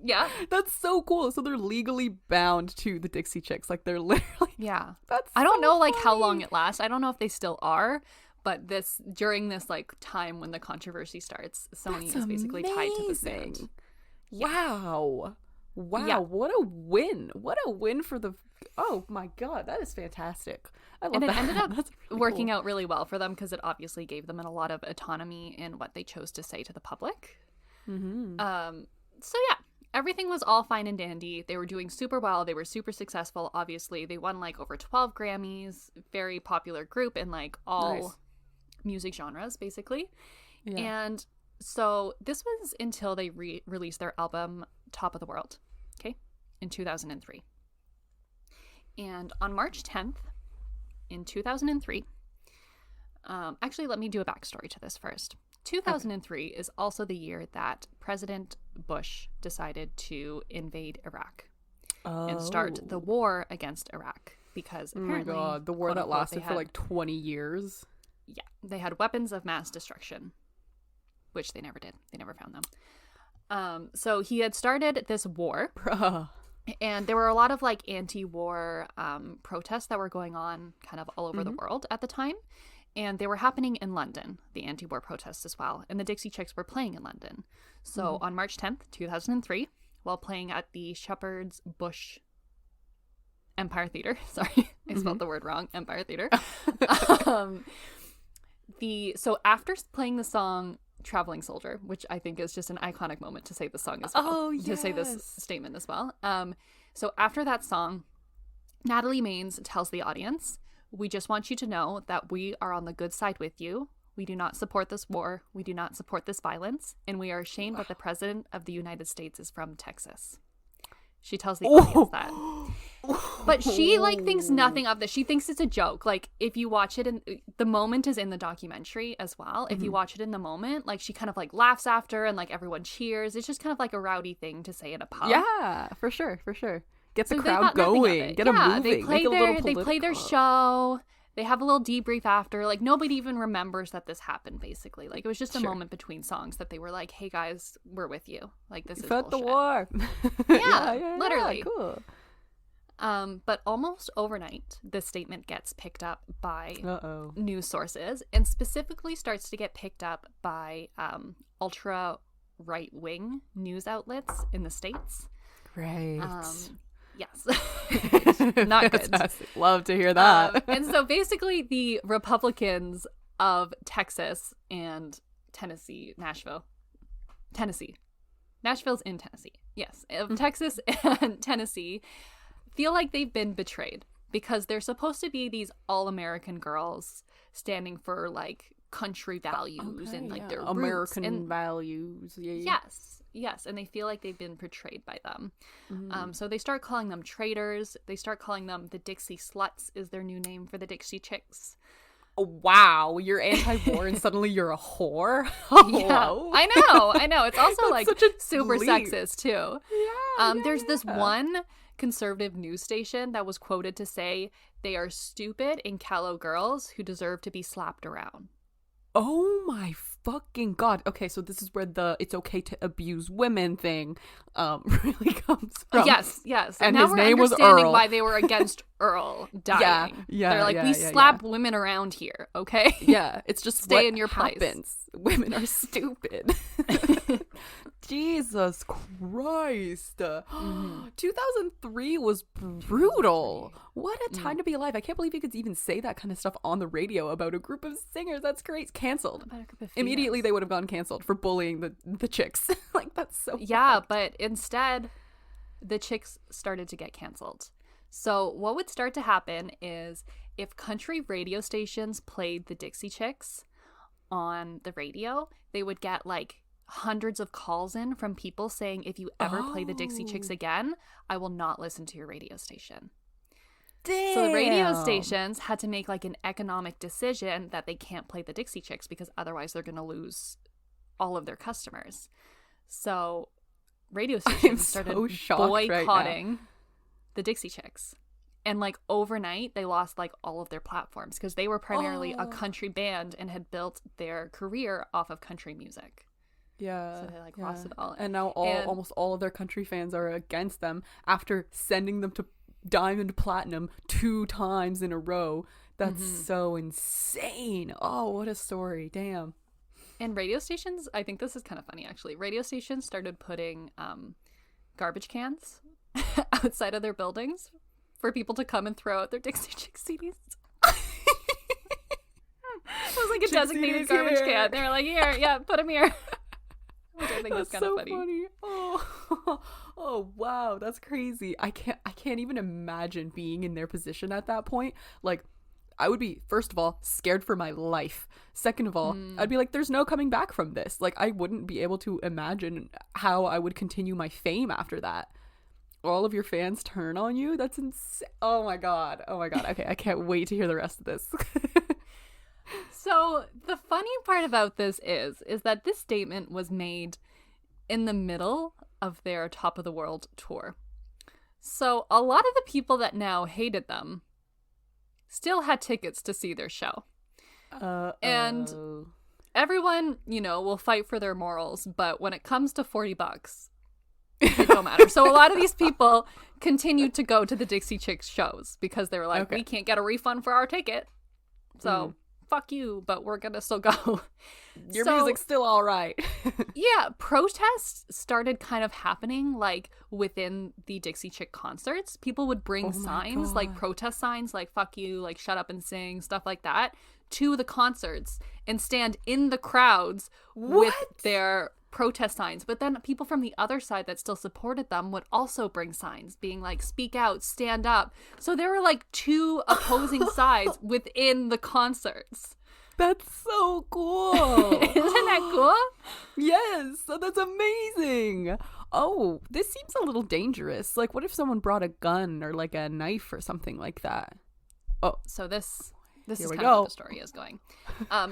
Yeah. That's so cool. So they're legally bound to the Dixie Chicks. Like, they're literally. Yeah. That's I don't so know like funny. how long it lasts. I don't know if they still are, but during this like time when the controversy starts, Sony is basically tied to the stand. Wow. Yeah. What a win. What a win for the. Oh my God. That is fantastic. I love and it that. ended up really working cool. out really well for them, because it obviously gave them a lot of autonomy in what they chose to say to the public. So yeah, everything was all fine and dandy. They were doing super well. They were super successful, obviously. They won like over 12 Grammys. Very popular group in like all music genres, basically. Yeah. And so this was until they released their album Top of the World, okay, in 2003. And on March 10th in 2003, actually, let me do a backstory to this first. 2003 is also the year that President Bush decided to invade Iraq and start the war against Iraq because apparently, oh my God, the war that lasted for like 20 years. Yeah, they had weapons of mass destruction, which they never did. They never found them. So he had started this war. Bruh. And there were a lot of like anti-war protests that were going on kind of all over the world at the time. And they were happening in London, the anti-war protests as well. And the Dixie Chicks were playing in London. So on March 10th, 2003, while playing at the Shepherd's Bush Empire Theater, sorry, I spelled the word wrong, Empire Theater. So after playing the song Traveling Soldier, which I think is just an iconic moment to say the song as well. Oh, yes. To say this statement as well. So after that song, Natalie Maines tells the audience, "We just want you to know that we are on the good side with you. We do not support this war. We do not support this violence. And we are ashamed that the president of the United States is from Texas." She tells the audience that. But she like thinks nothing of this. She thinks it's a joke. Like if you watch it, and the moment is in the documentary as well. If you watch it in the moment, like she kind of like laughs after and like everyone cheers. It's just kind of like a rowdy thing to say in a pub. Yeah, for sure, for sure. Get the crowd going. Get them moving. They play their show. They have a little debrief after. Like nobody even remembers that this happened. Basically, like it was just a moment between songs that they were like, "Hey guys, we're with you. Like this is bullshit." the war. yeah, literally. Yeah, cool. But almost overnight, this statement gets picked up by news sources, and specifically starts to get picked up by ultra right-wing news outlets in the States. Right. Yes. Not good. Fantastic. Love to hear that. And so basically the Republicans of Texas and Nashville's in Tennessee. Yes. Of Texas and Tennessee feel like they've been betrayed because they're supposed to be these all-American girls standing for like country values and like their American values. Yeah. Yes, and they feel like they've been portrayed by them. So they start calling them traitors. They start calling them the Dixie Sluts is their new name for the Dixie Chicks. Oh, wow, you're anti-war and suddenly you're a whore? Yeah, I know. It's also like super sexist too. There's this one conservative news station that was quoted to say they are stupid and callow girls who deserve to be slapped around. Oh my fucking God. Okay, so this is where the it's okay to abuse women thing really comes from. Yes. And now his we're name was understanding Earl. why they were against Earl dying. They're like, we slap women around here, okay? Yeah, it's just stay in your place. Happens. Women are stupid. Jesus Christ. 2003 was brutal. What a time to be alive. I can't believe you could even say that kind of stuff on the radio about a group of singers. That's great. Canceled. About a group of Immediately they would have gone canceled for bullying the chicks. Like that's so fucked. But instead the chicks started to get canceled. So what would start to happen is if country radio stations played the Dixie Chicks on the radio, they would get like hundreds of calls in from people saying, if you ever play the Dixie Chicks again, I will not listen to your radio station. Damn. So the radio stations had to make like an economic decision that they can't play the Dixie Chicks because otherwise they're going to lose all of their customers. So radio stations started boycotting the Dixie Chicks. And like overnight, they lost like all of their platforms because they were primarily a country band and had built their career off of country music. Yeah. So they like lost it all. And now almost all of their country fans are against them after sending them to Diamond Platinum 2 times in a row. That's so insane. Oh, what a story. Damn. And radio stations, I think this is kind of funny actually. Radio stations started putting garbage cans outside of their buildings for people to come and throw out their Dixie Chick CDs. It was like a designated garbage can. They were like, here, yeah, put them here. which I think is kind of so funny. Oh, oh wow, that's crazy. I can't even imagine being in their position at that point. Like, I would be, first of all, scared for my life. Second of all, I'd be like, there's no coming back from this. Like, I wouldn't be able to imagine how I would continue my fame after that. All of your fans turn on you? That's insane. Oh my god. Oh my god. Okay, I can't wait to hear the rest of this. So the funny part about this is that this statement was made in the middle of their Top of the World tour. So a lot of the people that now hated them still had tickets to see their show. And everyone, you know, will fight for their morals, but when it comes to $40, it don't matter. So a lot of these people continued to go to the Dixie Chicks shows because they were like, we can't get a refund for our ticket. So fuck you, but we're gonna still go. Your music's still all right. Yeah, protests started kind of happening like within the Dixie Chick concerts. People would bring signs, like protest signs, like fuck you, like shut up and sing, stuff like that, to the concerts and stand in the crowds with their protest signs. But then people from the other side that still supported them would also bring signs being like, speak out, stand up. So there were like two opposing sides within the concerts. That's so cool. Isn't that cool? Yes, that's amazing. Oh, this seems a little dangerous. Like, what if someone brought a gun or like a knife or something like that? Oh, so this is here we kind of go. what the story is going.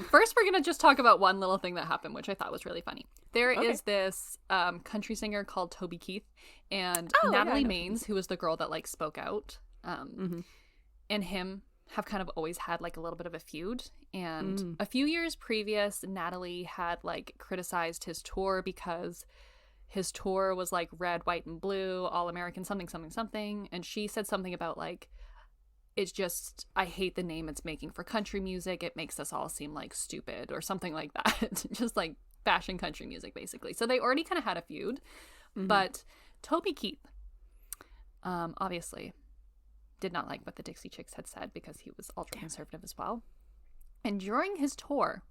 First, we're going to just talk about one little thing that happened, which I thought was really funny. There is this country singer called Toby Keith, and Natalie Maines, who was the girl that like spoke out, and him have kind of always had like a little bit of a feud. And a few years previous, Natalie had like criticized his tour because his tour was like red, white, and blue, all American, something, something, something. And she said something about like, it's just, I hate the name it's making for country music. It makes us all seem like stupid or something like that. Just like bashing country music, basically. So they already kind of had a feud. But Toby Keith, obviously, did not like what the Dixie Chicks had said because he was ultra conservative as well. And during his tour,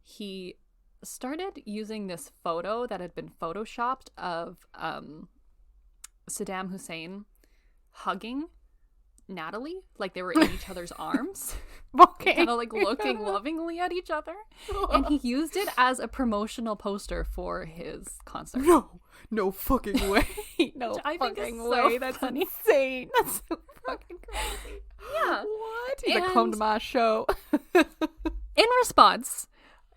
he started using this photo that had been photoshopped of Saddam Hussein hugging Natalie, like they were in each other's arms, kind of like looking lovingly at each other, and he used it as a promotional poster for his concert. No fucking way. No fucking way. That's funny. Insane. That's so fucking crazy. Yeah. What? He's like, come to my show. In response,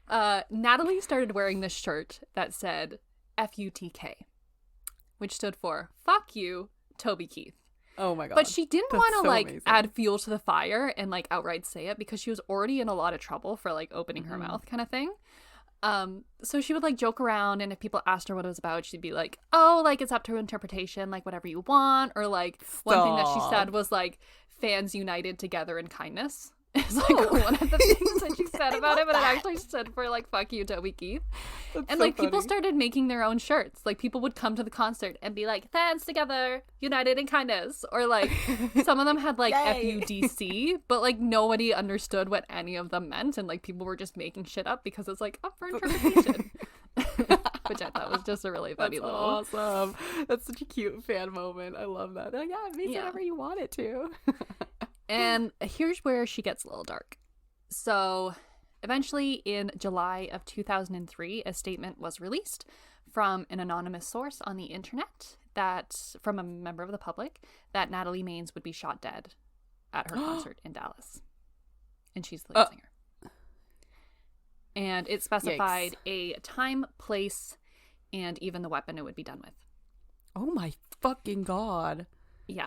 Natalie started wearing this shirt that said FUTK, which stood for fuck you, Toby Keith. Oh my god. But she didn't want to like amazing. add fuel to the fire and like outright say it because she was already in a lot of trouble for like opening her mouth kind of thing. So she would like joke around, and if people asked her what it was about, she'd be like, oh, like it's up to interpretation, like whatever you want. Or like one thing that she said was like fans united together in kindness. It's like one of the things that she said about it, but it actually stood for like fuck you, Toby Keith. And like people started making their own shirts. Like people would come to the concert and be like, fans together, united in kindness. Or like some of them had like FUDC, but like nobody understood what any of them meant, and like people were just making shit up because it's like up for interpretation. Which I thought was just a really funny little awesome. That's such a cute fan moment. I love that. They're like, yeah, it means whatever you want it to. And here's where she gets a little dark. So eventually in July of 2003, a statement was released from an anonymous source on the internet from a member of the public that Natalie Maines would be shot dead at her concert in Dallas. And she's the lead singer. And it specified a time, place, and even the weapon it would be done with. Oh my fucking god. Yeah.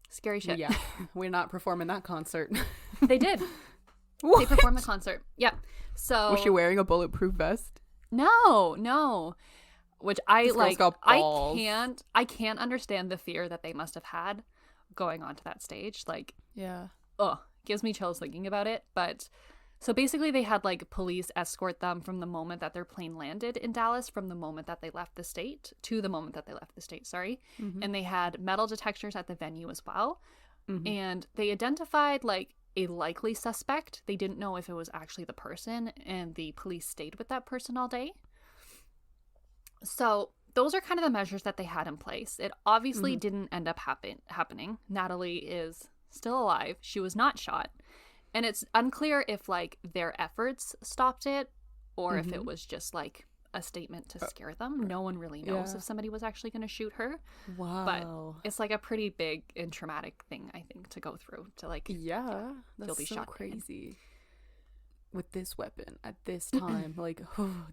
Scary shit. Yeah, we're not performing that concert. They did. What? They performed the concert. Yeah. So was she wearing a bulletproof vest? No. Which I This like. girl's got balls. I can't understand the fear that they must have had going onto that stage. Like, yeah. Gives me chills thinking about it. But so basically, they had like police escort them from the moment that their plane landed in Dallas, from the moment that they left the state to the moment that they left the state. Sorry. And they had metal detectors at the venue as well. And they identified like a likely suspect. They didn't know if it was actually the person, and the police stayed with that person all day. So those are kind of the measures that they had in place. It obviously didn't end up happening. Natalie is still alive. She was not shot. And it's unclear if, like, their efforts stopped it or if it was just, like, a statement to scare them. No one really knows if somebody was actually going to shoot her. Wow. But it's, like, a pretty big and traumatic thing, I think, to go through. To, like, that's you'll be so shot crazy. With this weapon at this time, like,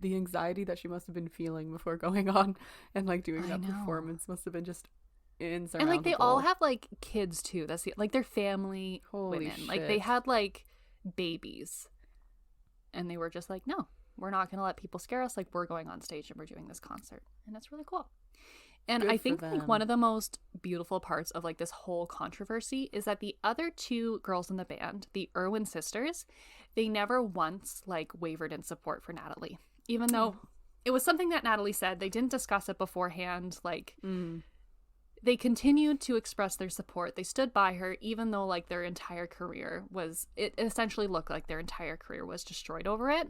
the anxiety that she must have been feeling before going on and, like, doing that performance must have been just insurmountable. And, like, they all have, like, kids too. That's like their family. Holy women. shit. Like, they had, like, babies, and they were just like, no, we're not gonna let people scare us. Like, we're going on stage and we're doing this concert, and it's really cool. And Good I think, for like, them. one of the most beautiful parts of, like, this whole controversy is that the other two girls in the band, the Irwin sisters, they never once, like, wavered in support for Natalie. Even though it was something that Natalie said, they didn't discuss it beforehand. Like, they continued to express their support. They stood by her, even though, like, their entire career was, it essentially looked like their entire career was destroyed over it.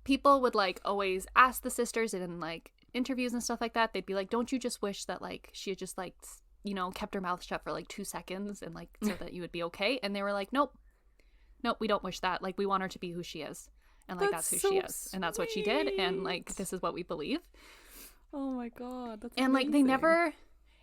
People would, like, always ask the sisters in, like, interviews and stuff like that. They'd be like, don't you just wish that, like, she had just, like, you know, kept her mouth shut for, like, 2 seconds and, like, so that you would be okay? And they were like, nope, we don't wish that. Like, we want her to be who she is. And, like, that's who she is. And that's what she did. And, like, this is what we believe. Oh my god, that's And, amazing. like, they never...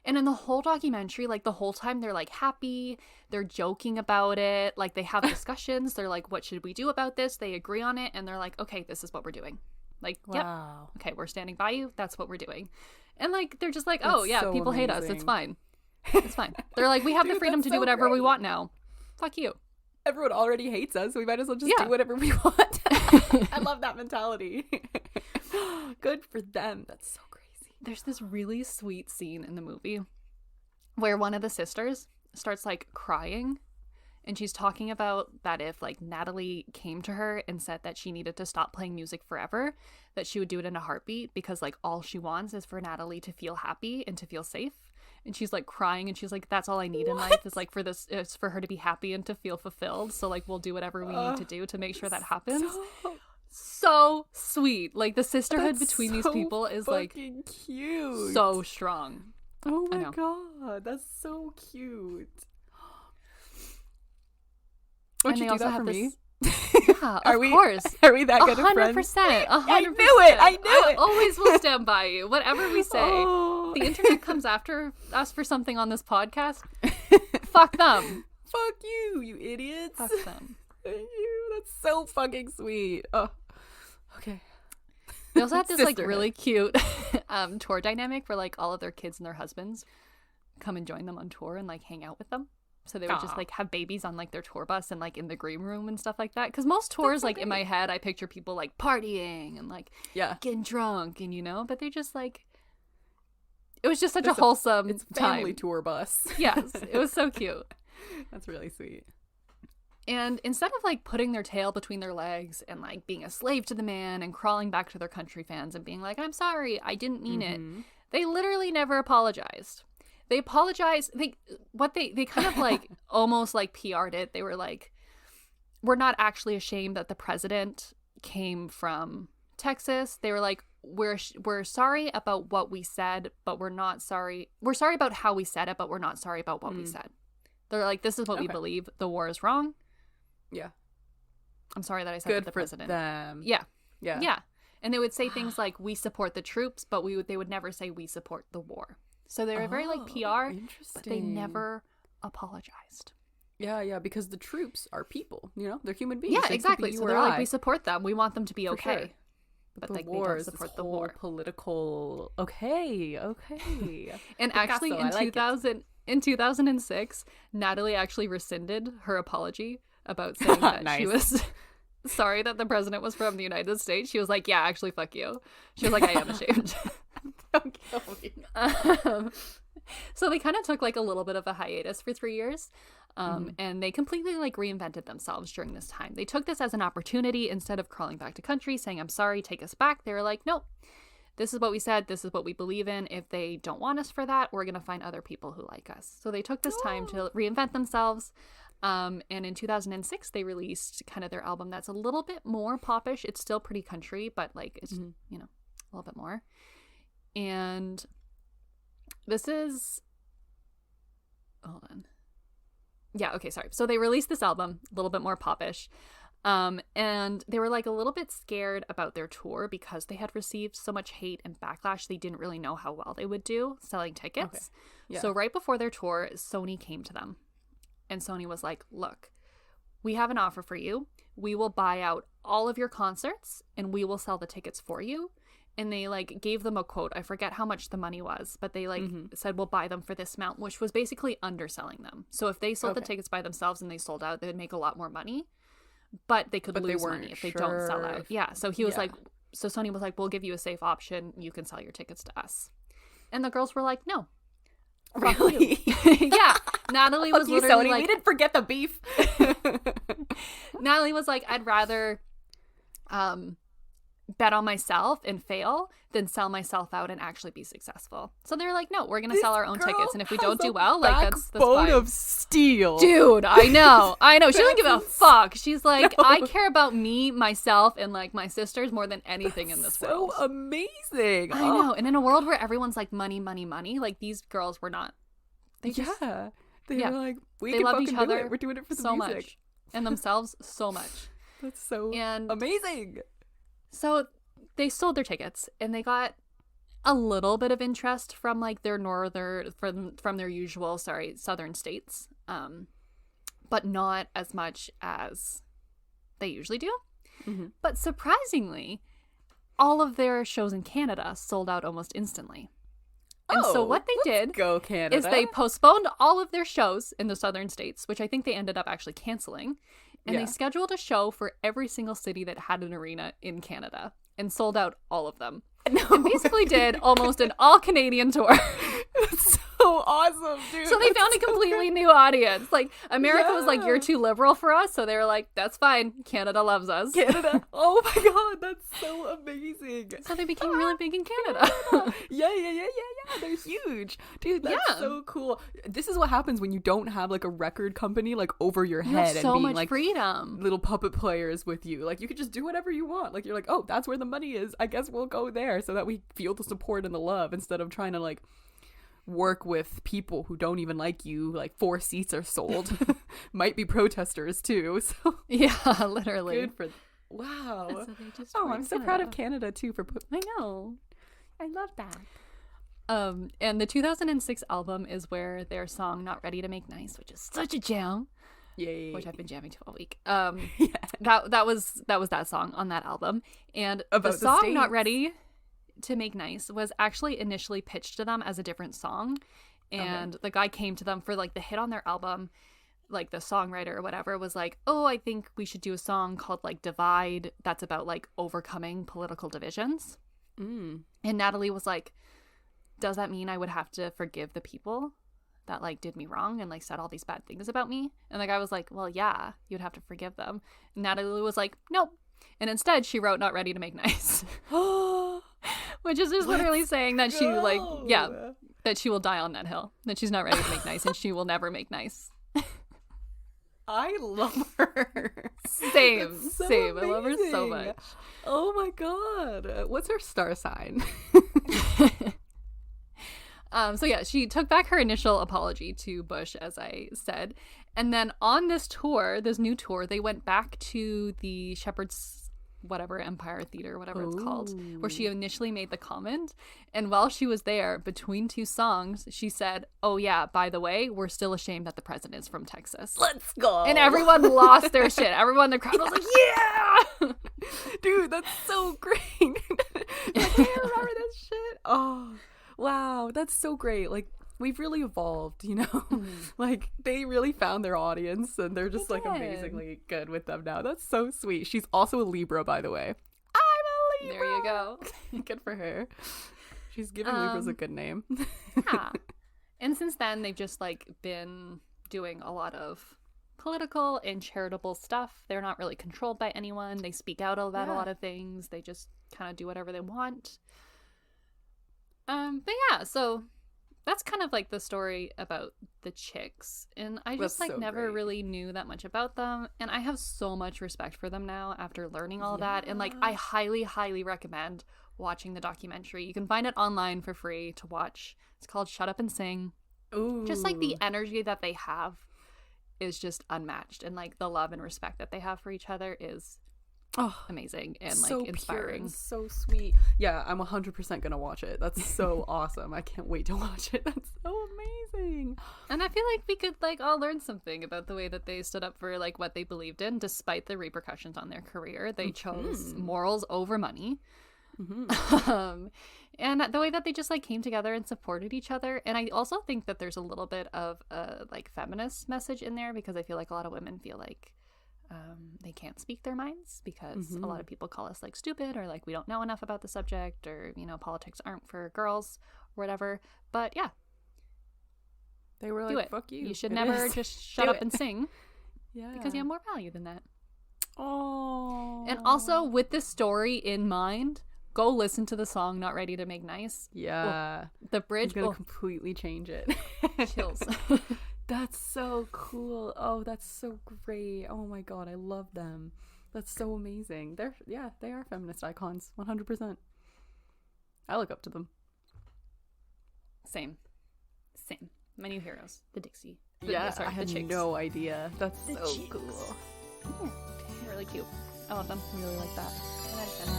And in the whole documentary, like, the whole time they're, like, happy. They're joking about it. Like, they have discussions. They're like, what should we do about this? They agree on it. And they're like, okay, this is what we're doing. Like, wow. Yep. Okay, we're standing by you. That's what we're doing. And, like, they're just like, oh, That's yeah, so people hate us. amazing. It's fine. It's fine. They're like, we have the Dude, freedom that's to do so whatever we great. want now. Fuck you. Everyone already hates us. We might as well just Yeah. do whatever we want. I love that mentality. Good for them. That's so crazy. There's this really sweet scene in the movie where one of the sisters starts, like, crying, and she's talking about that if, like, Natalie came to her and said that she needed to stop playing music forever, that she would do it in a heartbeat, because, like, all she wants is for Natalie to feel happy and to feel safe. And she's, like, crying, and she's like, that's all I need in life is, like, it's for her to be happy and to feel fulfilled. So, like, we'll do whatever we need to do to make sure that happens. So sweet. Like, the sisterhood That's between these so people is, like, fucking cute. so strong. Oh I my know. god, that's so cute. And Would you they do also that have for me? Yeah, of course. Are we that good of friends? 100%. I knew it. I knew I it. always will stand by you. Whatever we say. Oh. The internet comes after us for something on this podcast. Fuck them. Fuck you, you idiots. Fuck them. Thank you. That's so fucking sweet. Oh, okay. They also had this, like, Sisterhood. really cute tour dynamic where, like, all of their kids and their husbands come and join them on tour and, like, hang out with them. So they would just, Aw. like, have babies on, like, their tour bus and, like, in the green room and stuff like that. Because most tours, like, in my head, I picture people, like, partying and, like, Yeah. getting drunk and, you know, but they just, like, it was just such It's a wholesome It's family time. tour bus. Yes, it was so cute. That's really sweet. And instead of, like, putting their tail between their legs and, like, being a slave to the man and crawling back to their country fans and being like, I'm sorry, I didn't mean it, they literally never apologized. They apologized. They kind of, like, almost, like, PR'd it. They were like, we're not actually ashamed that the president came from Texas. They were like, we're sorry about what we said, but we're not sorry. We're sorry about how we said it, but we're not sorry about what we said. They're like, this is what we Okay. believe. The war is wrong. Yeah. I'm sorry that I said Good that the for president. them. Yeah. Yeah. Yeah. And they would say things like, we support the troops, but they would never say we support the war. So they were very, like, PR, but they interesting. never apologized. Yeah, because the troops are people, you know? They're human beings. Yeah, They could be exactly. you So or they're like, I. we support them. We want them to be For okay. sure. But The like, they war don't is support this the whole war. political... Okay. And actually, Picasso, I like it. in 2006, Natalie actually rescinded her apology about saying that she Nice. was sorry that the president was from the United States. She was like, yeah, actually, fuck you. She was like, I am ashamed. Don't kill me. So they kind of took, like, a little bit of a hiatus for 3 years. And they completely, like, reinvented themselves during this time. They took this as an opportunity. Instead of crawling back to country, saying, I'm sorry, take us back, they were like, nope, this is what we said, this is what we believe in. If they don't want us for that, we're going to find other people who like us. So they took this time to reinvent themselves. And in 2006, they released kind of their album that's a little bit more popish. It's still pretty country, but, like, it's, you know, a little bit more. And this is, hold on. Yeah, okay, sorry. So they released this album, a little bit more popish. And they were like a little bit scared about their tour because they had received so much hate and backlash. They didn't really know how well they would do selling tickets. Okay. Yeah. So right before their tour, Sony came to them. And Sony was like, look, we have an offer for you. We will buy out all of your concerts and we will sell the tickets for you. And they like gave them a quote. I forget how much the money was, but they like said, we'll buy them for this amount, which was basically underselling them. So if they sold the tickets by themselves and they sold out, they would make a lot more money, but they could lose money if they don't sell out. Yeah. So he was like, so Sony was like, we'll give you a safe option. You can sell your tickets to us. And the girls were like, no. Really? Yeah. Natalie was literally Sony, like, we didn't forget the beef. Natalie was like, I'd rather bet on myself and fail than sell myself out and actually be successful. So they're like, no, we're gonna sell our own tickets, and if we don't do well, like that's bone fine. of steel, dude. I know. She doesn't give a fuck. She's like, no. I care about me, myself, and like my sisters more than anything in this world. So amazing. I know. And in a world where everyone's like money, money, money, like these girls were not. They just they were like, they love each other. We're doing it for the so music. much, and themselves so much. That's so amazing. So they sold their tickets and they got a little bit of interest from like their from their usual southern states, but not as much as they usually do. But surprisingly, all of their shows in Canada sold out almost instantly. And so what they did go Canada. is they postponed all of their shows in the southern states, which I think they ended up actually canceling. And they scheduled a show for every single city that had an arena in Canada and sold out all of them. And basically did almost an all-Canadian tour. That's so awesome, dude. So they found a completely new audience. Like, America was like, you're too liberal for us. So they were like, that's fine. Canada loves us. Canada. Oh my God, that's so amazing. So they became really big in Canada. Yeah. They're huge. Dude, that's so cool. This is what happens when you don't have like a record company like over your head. You have so and being much like freedom. Little puppet players with you. Like you could just do whatever you want. Like you're like, oh, that's where the money is. I guess we'll go there so that we feel the support and the love instead of trying to like work with people who don't even like you. Like 4 seats are sold. Might be protesters too. So yeah, literally. Good for wow. So they just I'm so proud of Canada too for I know. I love that. And the 2006 album is where their song "Not Ready to Make Nice," which is such a jam. Yay. Which I've been jamming to all week. That was that song on that album. And the song "Not Ready to Make Nice" was actually initially pitched to them as a different song. And the guy came to them for like the hit on their album, like the songwriter or whatever was like, oh, I think we should do a song called like Divide that's about like overcoming political divisions. And Natalie was like, does that mean I would have to forgive the people that like did me wrong and like said all these bad things about me? And the guy was like, well, yeah, you'd have to forgive them. And Natalie was like, nope. And instead she wrote "Not Ready to Make Nice," which is just literally saying that she like, that she will die on that hill, that she's not ready to make nice and she will never make nice. I love her. Same. Amazing. I love her so much. Oh my God. What's her star sign? So yeah, she took back her initial apology to Bush, as I said. And then on this tour, this new tour, they went back to the Shepherd's Empire Theater, whatever it's called, where she initially made the comment. And while she was there, between 2 songs, she said, oh yeah, by the way, we're still ashamed that the president is from Texas. Let's go. And everyone lost their shit. Everyone in the crowd was like, yeah! Dude, that's so great. I can't remember this shit. Oh, wow. That's so great. Like, we've really evolved, you know? Like, they really found their audience, and they're just, like, amazingly good with them now. That's so sweet. She's also a Libra, by the way. I'm a Libra! There you go. Good for her. She's giving Libras a good name. Yeah. And since then, they've just, like, been doing a lot of political and charitable stuff. They're not really controlled by anyone. They speak out about a lot of things. They just kind of do whatever they want. But yeah, so that's kind of like the story about the chicks. And I just never really knew that much about them. And I have so much respect for them now after learning all of that. And like, I highly, highly recommend watching the documentary. You can find it online for free to watch. It's called Shut Up and Sing. Ooh. Just like the energy that they have is just unmatched, and like the love and respect that they have for each other is amazing and like so inspiring. Pure and so sweet. Yeah, I'm 100% gonna watch it. That's so awesome. I can't wait to watch it. That's so amazing. And I feel like we could like all learn something about the way that they stood up for like what they believed in despite the repercussions on their career. They chose morals over money. And the way that they just like came together and supported each other. And I also think that there's a little bit of a like feminist message in there, because I feel like a lot of women feel like they can't speak their minds because a lot of people call us like stupid, or like we don't know enough about the subject, or you know, politics aren't for girls or whatever. But yeah, they were like, do it. Fuck you. You should never just shut up and sing. Yeah, because you have more value than that. Oh. And also with this story in mind, go listen to the song Not Ready to Make Nice. Yeah. The bridge is gonna completely change it. Chills. That's so cool. Oh, that's so great. Oh my god, I love them. That's so amazing. They are feminist icons. 100%. I look up to them. Same. My new heroes. The Dixie. I had the no idea. That's the so chicks. cool. Yeah, they're really cute. I love them. I really like that. 10 out of 10.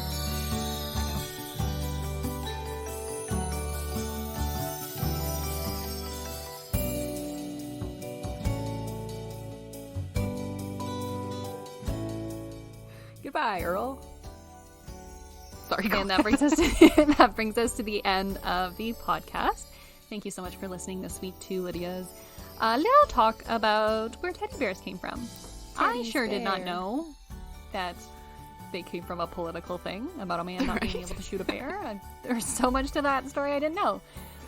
Goodbye, Earl. Sorry, and that brings us to the end of the podcast. Thank you so much for listening this week to Lydia's little talk about where teddy bears came from. I sure did not know that they came from a political thing about a man not being able to shoot a bear. There's so much to that story I didn't know.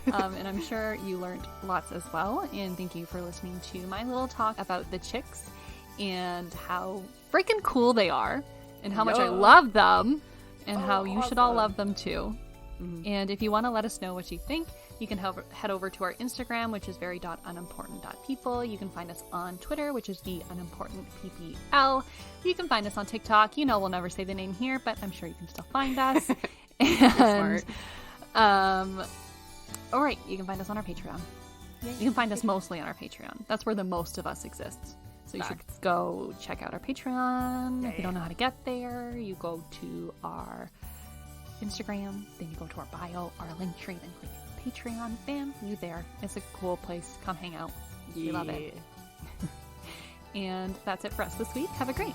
And I'm sure you learned lots as well. And thank you for listening to my little talk about the chicks and how freaking cool they are, and how much I love them, and how you should all love them too. And if you want to let us know what you think, you can head over to our Instagram, which is very.unimportant.people. You can find us on Twitter, which is theunimportantppl. You can find us on TikTok. You know we'll never say the name here, but I'm sure you can still find us. And all right, you can find us on our Patreon. You can find us mostly on our Patreon. That's where the most of us exists. So you should go check out our Patreon. If you don't know how to get there, you go to our Instagram, then you go to our bio, our link tree, then click Patreon. Bam, you there. It's a cool place. Come hang out. We love it. And that's it for us this week. Have a great